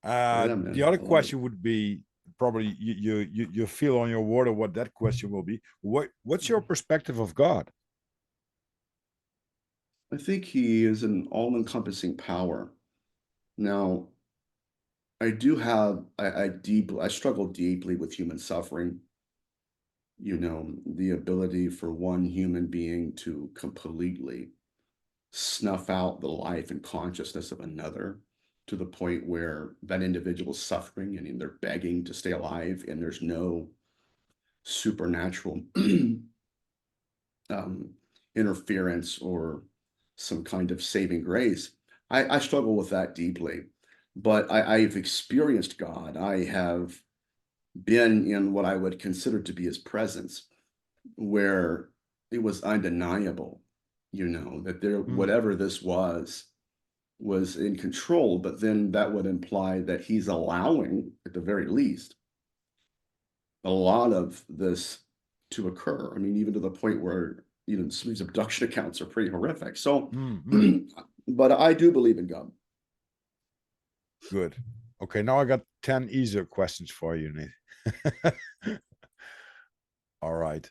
Oh yeah, The man. other I love it. question would be probably you feel on your water what that question will be. What's your perspective of God? I think he is an all-encompassing power. Now, I struggle deeply with human suffering. The ability for one human being to completely snuff out the life and consciousness of another to the point where that individual is suffering and they're begging to stay alive, and there's no supernatural um, interference or some kind of saving grace. I struggle with that deeply, but I've experienced God. I have been in what I would consider to be his presence, where it was undeniable, that there, Mm, whatever this was in control, but then that would imply that he's allowing, at the very least, a lot of this to occur. I mean, even to the point where, some of these abduction accounts are pretty horrific. So, mm. but I do believe in God. Good. Okay, now I got 10 easier questions for you, Nate. All right.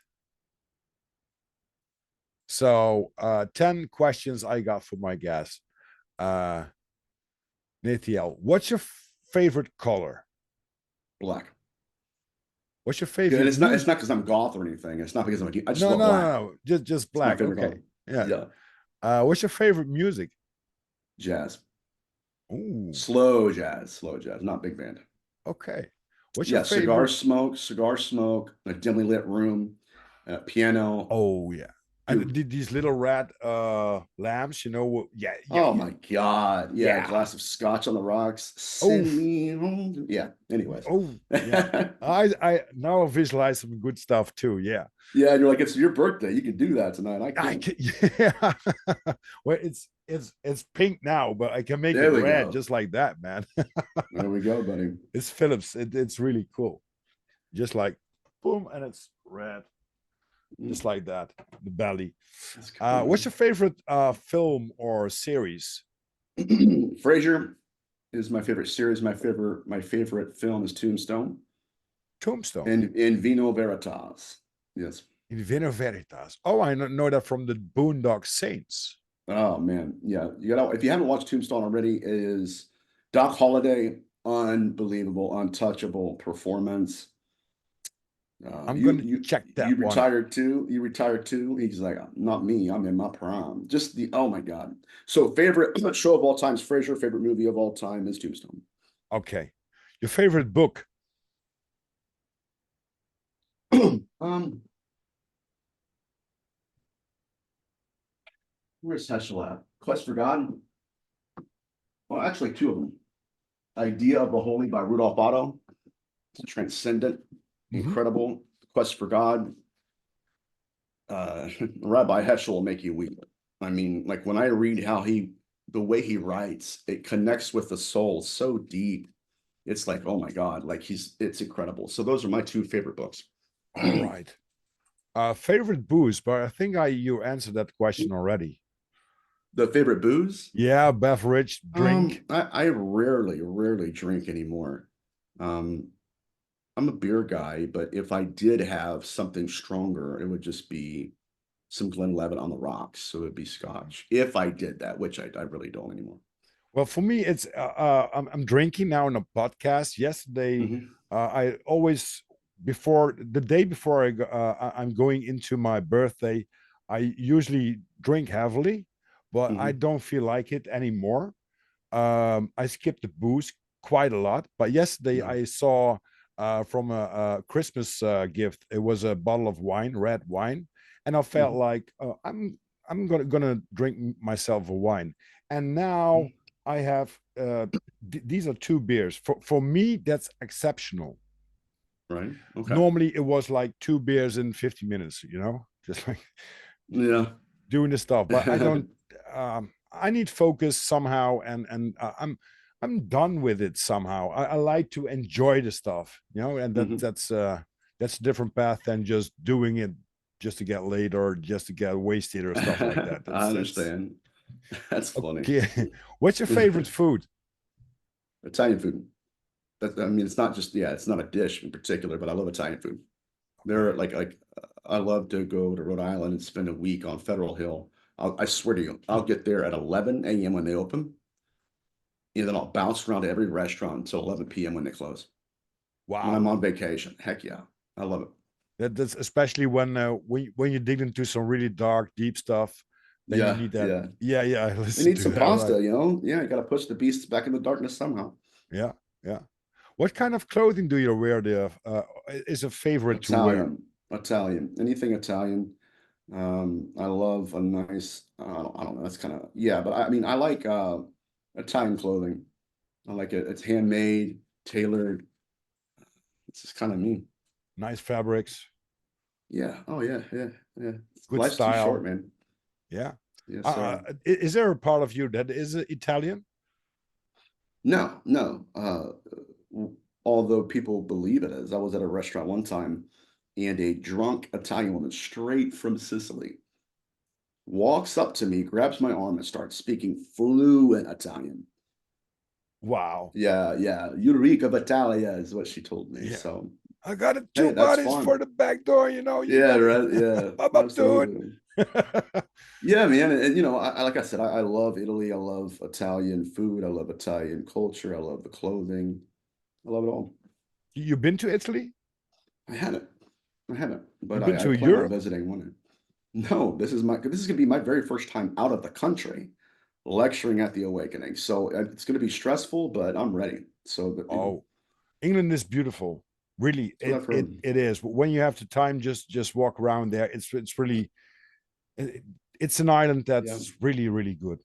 So 10 questions I got for my guest. Uh Nathaniel, what's your favorite color? Black. What's your Yeah, and favorite it's music? not because I'm goth or anything. It's not because I just No, love no, black. no, no. Just It's my black. favorite Okay. color. Yeah. Yeah. What's your favorite music? Jazz. Ooh, Slow jazz, not big band. okay. What's your Yeah, favorite? cigar smoke, a dimly lit room, piano, Oh yeah. And dude. these little red lamps, yeah, yeah, Oh yeah. my God. Yeah, a Yeah. glass of scotch on the rocks. Oh, Send me home. Yeah. Anyways. oh, yeah. Yeah, I now visualize some good stuff too. Yeah. you're like, it's your birthday. You can do that tonight. I I can't. can, yeah. Well, it's pink now, but I can make it There we red go. just like that, man. There we go, buddy. It's Philips. It's really cool. Just like boom, and it's red, just like that. The belly. That's cool, What's man. your favorite film or series? Frasier is my favorite series. My favorite film is Tombstone Tombstone. and in Vino Veritas. Yes. In Vino Veritas. Oh, I know that from the Boondock Saints. Oh man, yeah. If you haven't watched Tombstone already, it is Doc Holliday, unbelievable, untouchable performance. I'm You gonna you check you that one. retired too. You retired too. He's like, not me. I'm in my prime. Just the oh my god. So favorite show of all time is Frasier. Favorite movie of all time is Tombstone. Okay. Your favorite book? um, where's Heschel at? Quest for God. Well, actually, two of them. Idea of the Holy by Rudolph Otto. It's transcendent, Mm-hmm. incredible. Quest for God. Rabbi Heschel will make you weep. I mean, like when I read the way he writes, it connects with the soul so deep. It's like, oh my God, like it's incredible. So those are my two favorite books. All right. Favorite booze, but I think you answered that question already. The favorite booze? Yeah, beverage, drink. I rarely drink anymore. Um, I'm a beer guy, but if I did have something stronger, it would just be some Glenlivet on the rocks. So it'd be scotch. If I did that, which I really don't anymore. Well, for me, it's I'm drinking now in a podcast. Yesterday, Hmm. I always before the day before I'm going into my birthday, I usually drink heavily, but I Hmm. don't feel like it anymore. I skipped the booze quite a lot, but yesterday Yeah. I saw from a Christmas gift. It was a bottle of wine, red wine, and I felt Hmm. like I'm gonna drink myself a wine. And now I have these are two beers. For me, that's exceptional. Right. Okay. Normally it was like 2 beers in 50 minutes, just like Yeah. doing the stuff. But I don't. I need focus somehow, and I'm done with it somehow. I like to enjoy the stuff, and Mhm. that's a different path than just doing it just to get laid or just to get wasted or stuff like that. I That's understand. That's funny. okay. What's your favorite food? Italian food. I mean, it's not just, yeah, it's not a dish in particular, but I love Italian food. They're Okay, I love to go to Rhode Island and spend a week on Federal Hill. I swear to you, I'll get there at 11 a.m. when they open, and then I'll bounce around to every restaurant until 11 p.m. when they close. When I'm wow. on vacation, heck yeah, I love it. That's especially when you dig into some really dark, deep stuff, then you Yeah, need that. yeah. Yeah, yeah. I We listen need to some that. Right. pasta, Yeah, you got to push the beasts back in the darkness somehow. Yeah, yeah. What kind of clothing do you wear there? Is a favorite to wear? Italian, anything Italian. I love a nice, I don't know, that's kind of, yeah, but I mean, I like Italian clothing. I like it. It's handmade, tailored. It's just kind of me. Nice fabrics, Yeah. Oh yeah, yeah, yeah. good Life's too short, style. man. Yeah. Yes, sir. Is there a part of you that is Italian? No, no. Although people believe it is. I was at a restaurant one time and a drunk Italian woman straight from Sicily walks up to me, grabs my arm, and starts speaking fluent Italian. Wow. Yeah, yeah. Eureka Battaglia is what she told me. Yeah. So, I got it hey, two that's bodies for fun. the back door. You Yeah, got it. right. Yeah, I'm up to absolutely. it. Yeah, man. And like I said, I love Italy. I love Italian food. I love Italian culture. I love the clothing. I love it all. You've been to Italy? I haven't. I haven't, but You've been I to plan on Europe? visiting one day. No, this is gonna be my very first time out of the country lecturing at the Awakening. So it's gonna be stressful, but I'm ready. So, Oh, England is beautiful. Really, that's what it I've it heard. it is. But when you have the time, just walk around there. It's really it, it's an island Yeah. that's really really good,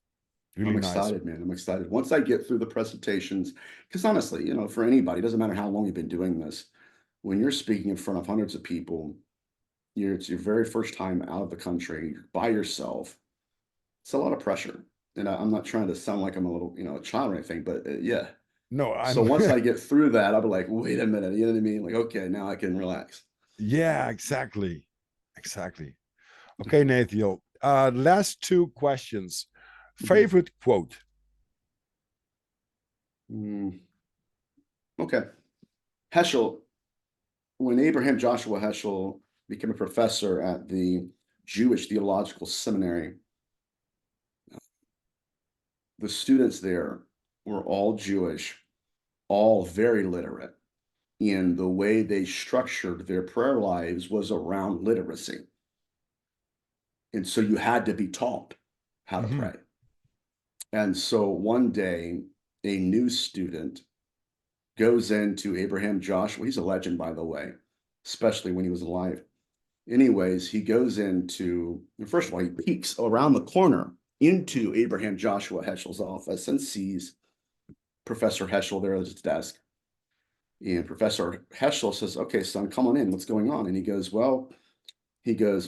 I'm really nice. excited, man. I'm excited. Once I get through the presentations, because honestly, for anybody, it doesn't matter how long you've been doing this, when you're speaking in front of hundreds of people, it's your very first time out of the country, you're by yourself. It's a lot of pressure. And I'm not trying to sound like I'm a little, a child or anything, but yeah. No, So I'm once I get through that, I'll be like, wait a minute, you know what I mean? Like, okay, now I can relax. yeah, exactly, exactly. Okay, Nathaniel. Last two questions. Mhm. Favorite quote? Mm, okay. Heschel, when Abraham Joshua Heschel became a professor at the Jewish Theological Seminary, the students there were all Jewish, all very literate. And the way they structured their prayer lives was around literacy. And so you had to be taught how to Mhm. pray. And so one day, a new student goes into Abraham Joshua. He's a legend, by the way, especially when he was alive. Anyways, he goes into, first of all, he peeks around the corner into Abraham Joshua Heschel's office and sees Professor Heschel there at his desk. And Professor Heschel says, okay, son, come on in. What's going on? And he goes, well,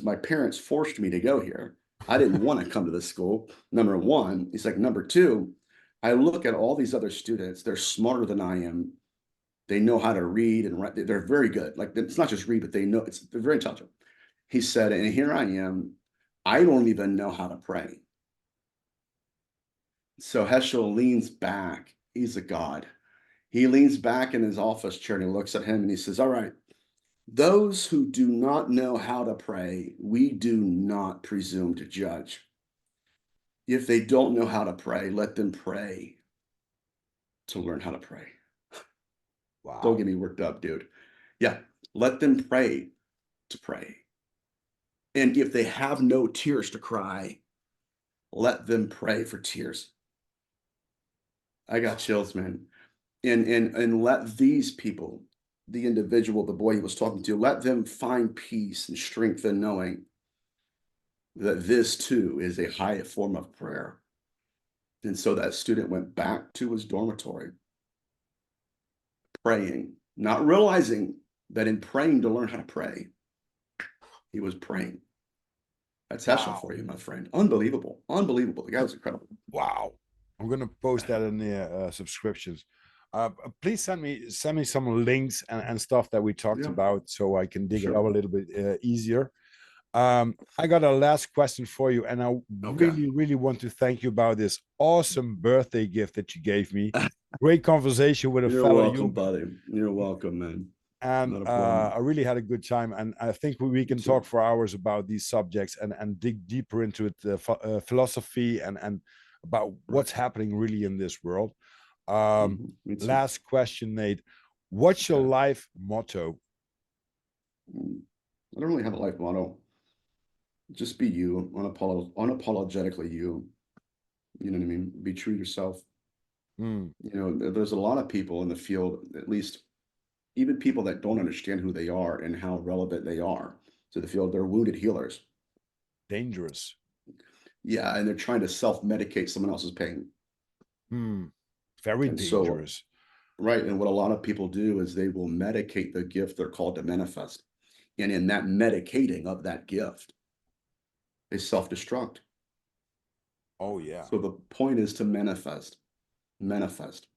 my parents forced me to go here. I didn't want to come to this school. Number one, he's like, number two, I look at all these other students. They're smarter than I am. They know how to read and write. They're very good. Like it's not just read, but they're very intelligent. He said, and here I am. I don't even know how to pray. So Heschel leans back. He's a god. He leans back in his office chair and he looks at him and he says, all right, those who do not know how to pray, we do not presume to judge. If they don't know how to pray, let them pray to learn how to pray. Don't Wow. get me worked up, dude. Yeah, let them pray to pray. And if they have no tears to cry, let them pray for tears. I got chills, man. And let these people, the individual, the boy he was talking to, let them find peace and strength in knowing that this too is a high form of prayer. And so that student went back to his dormitory, praying, not realizing that in praying to learn how to pray, he was praying. That's Heschel Wow. for you, my friend. Unbelievable. Unbelievable. The guy was incredible. Wow. I'm gonna post that in the subscriptions. Please send me some links and stuff that we talked Yeah, about so I can dig it sure. up a little bit easier. I got a last question for you, and I Okay. really want to thank you about this awesome birthday gift that you gave me. Great conversation with a You're fellow welcome, human, buddy. You're welcome, man. and Not a problem. I really had a good time. And I think we Me can talk too. for hours about these subjects and dig deeper into it, philosophy and about Right. what's happening really in this world. Um, Me too. Last question, Nate. What's your Okay. life motto? I don't really have a life motto. Just be you, unapologetically you. You know what I mean? Be true to yourself. Hmm, There's a lot of people in the field, at least even people that don't understand who they are and how relevant they are to the field. They're wounded healers. dangerous. Yeah, and they're trying to self-medicate someone else's pain. Hmm, very And so, dangerous. right, and what a lot of people do is they will medicate the gift they're called to manifest. And in that medicating of that gift, they self-destruct. Oh yeah. So the point is to manifest. Manifest.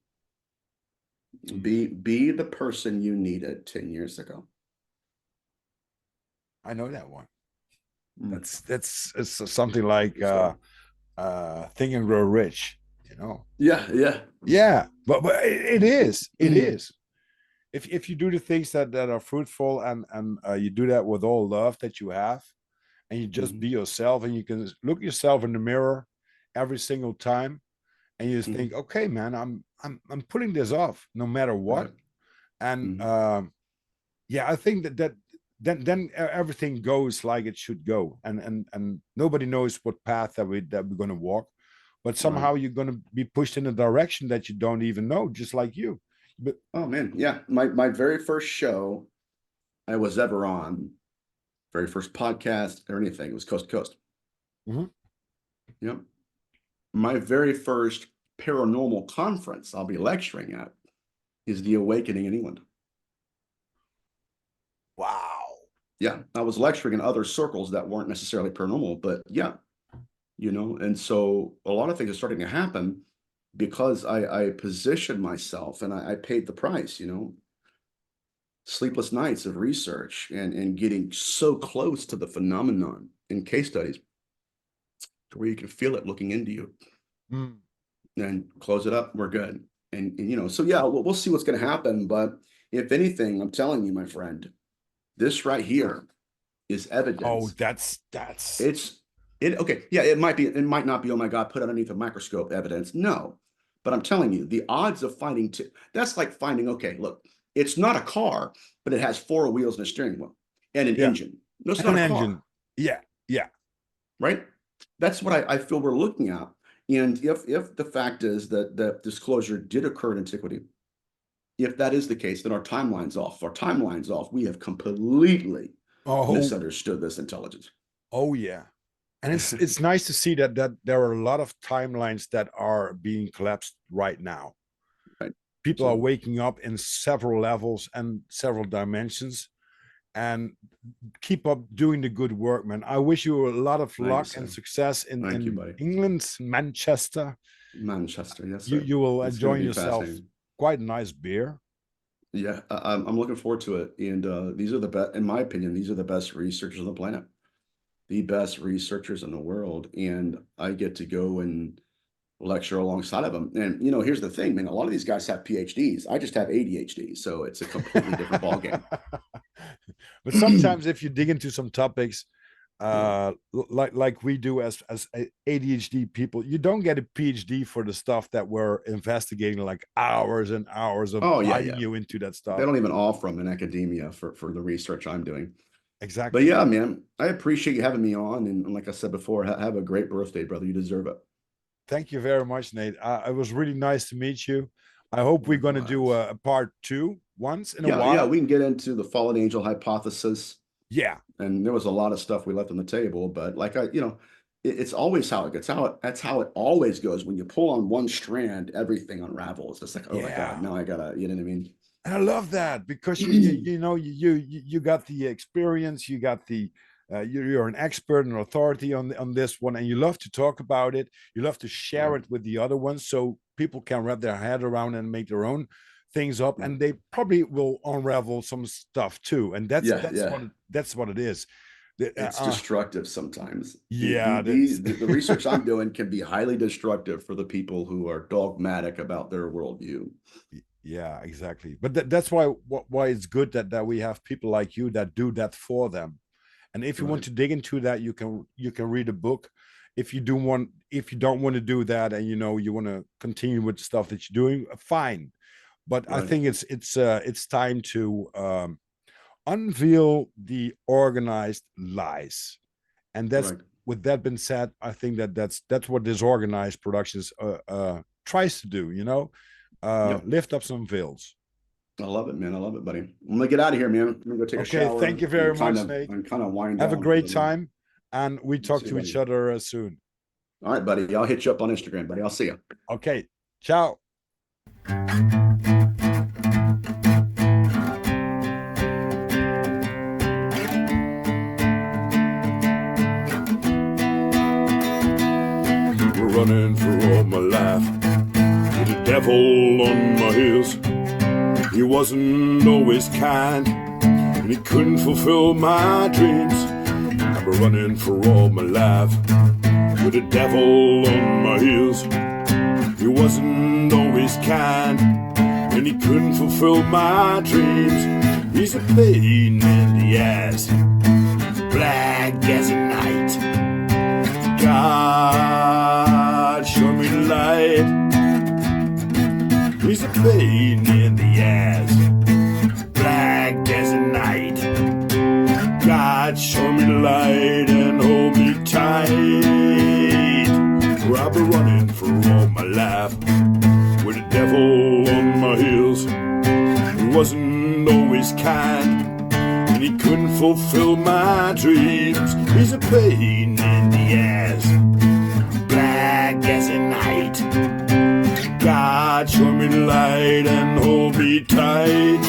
Hmm. Be the person you needed 10 years ago. I know that one. Mm, That's it's something like good stuff. Think and Grow Rich, you know. Yeah, yeah. Yeah, but it is. It is. If you do the things that are fruitful and you do that with all love that you have, and you just Mhm, be yourself, and you can look yourself in the mirror every single time, and you just mhm. think, okay, man, I'm putting this off no matter what. Right. And Mhm, yeah, I think that then everything goes like it should go, and nobody knows what path that we're going to walk, but right. somehow you're going to be pushed in a direction that you don't even know, just like you. But Oh man, yeah. My very first show I was ever on, very first podcast or anything, it was Coast to Coast. mhm. Yep. My very first paranormal conference I'll be lecturing at is The Awakening in England. Wow. Yeah, I was lecturing in other circles that weren't necessarily paranormal, but yeah, and so a lot of things are starting to happen because I positioned myself and I paid the price, sleepless nights of research and getting so close to the phenomenon in case studies to where you can feel it looking into you Mm. and close it up. We're good. And so yeah, we'll see what's going to happen. But if anything, I'm telling you, my friend, this right here is Oh, evidence. that's It's it okay. Yeah, it might not be, oh my God, put underneath a microscope evidence. No. But I'm telling you, the odds of finding that's like finding, okay, look, it's not a car, but it has four wheels and a steering wheel and an yeah, engine. No, it's not an a engine. car, Yeah, yeah. right? That's what I feel we're looking at. And if the fact is that the disclosure did occur in antiquity, if that is the case, then our timeline's off. If our timeline's off, we have completely Oh, misunderstood this intelligence. oh yeah. And it's nice to see that there are a lot of timelines that are being collapsed right now. Right. People are Absolutely. waking up in several levels and several dimensions, and keep up doing the good work, man. I wish you a lot of Thank you, luck and sir. success Thank you, in buddy. England's Manchester. Manchester, yes, You sir. you will It's going enjoy to be yourself fascinating. quite a nice beer. Yeah, I'm looking forward to it. And these are the best, in my opinion, these are the best researchers on the planet, the best researchers in the world. And I get to go and lecture alongside of them. And here's the thing, man. A lot of these guys have PhDs. I just have ADHD, so it's a completely different ballgame. But sometimes if you dig into some topics Yeah. like we do as ADHD people, you don't get a PhD for the stuff that we're investigating, like hours and hours of Oh yeah, diving yeah. you into that They stuff. don't even offer them in academia for the research I'm doing. But Exactly. yeah, man, I appreciate you having me on. And like I said before, have a great birthday, brother. You deserve it. Thank you very much, Nate. It was really nice to meet you. I hope we're going to do Likewise. a part two once in a Yeah, while. we can get into the fallen angel hypothesis. Yeah. And there was a lot of stuff we left on the table, but like it's always how it gets. That's how it always goes. When you pull on one strand, everything unravels. It's like, oh my God, Yeah. now I gotta, you know what I mean? And I love that because you know you got the experience, you got the you're an expert and authority on this one, and you love to talk about it. You love to share Right, it with the other ones, so people can wrap their head around and make their own things up, right. and they probably will unravel some stuff too. And that's Yeah, that's yeah. what that's what it is. It's destructive sometimes. Yeah, that's The research I'm doing can be highly destructive for the people who are dogmatic about their worldview. yeah, exactly. But that's why it's good that we have people like you that do that for them. And if you want Right, to dig into that, you can read a book. If you don't want to do that, and you want to continue with the stuff that you're doing, fine. But I right, think it's time to unveil the organized lies. And that's right. with that being said, I think that's what Disorganized Productions tries to do. Yep. Lift up some veils. I love it, man. I love it, buddy. I'm gonna get out of here, man. I'm gonna go take a Okay, thank shower you very much, Nate. and kind of wind Have a down for great the night. time, and we talk See you, to each buddy. other soon. All right, buddy. I'll hit you up on Instagram, buddy. I'll see you. Okay, ciao. Running for all my life with the devil on my heels. He wasn't always kind, and he couldn't fulfill my dreams. I've been running for all my life with the devil on my heels. He wasn't always kind, and he couldn't fulfill my dreams. He's a pain in the ass, black as a night. God, show me the light. He's a pain in the ass, black as a night. God, show me the light and hold me tight. For I've been running for all my life with the devil on my heels. He wasn't always kind, and he couldn't fulfill my dreams. He's a pain in the ass, black as a night. God, show me the light and hold me tight.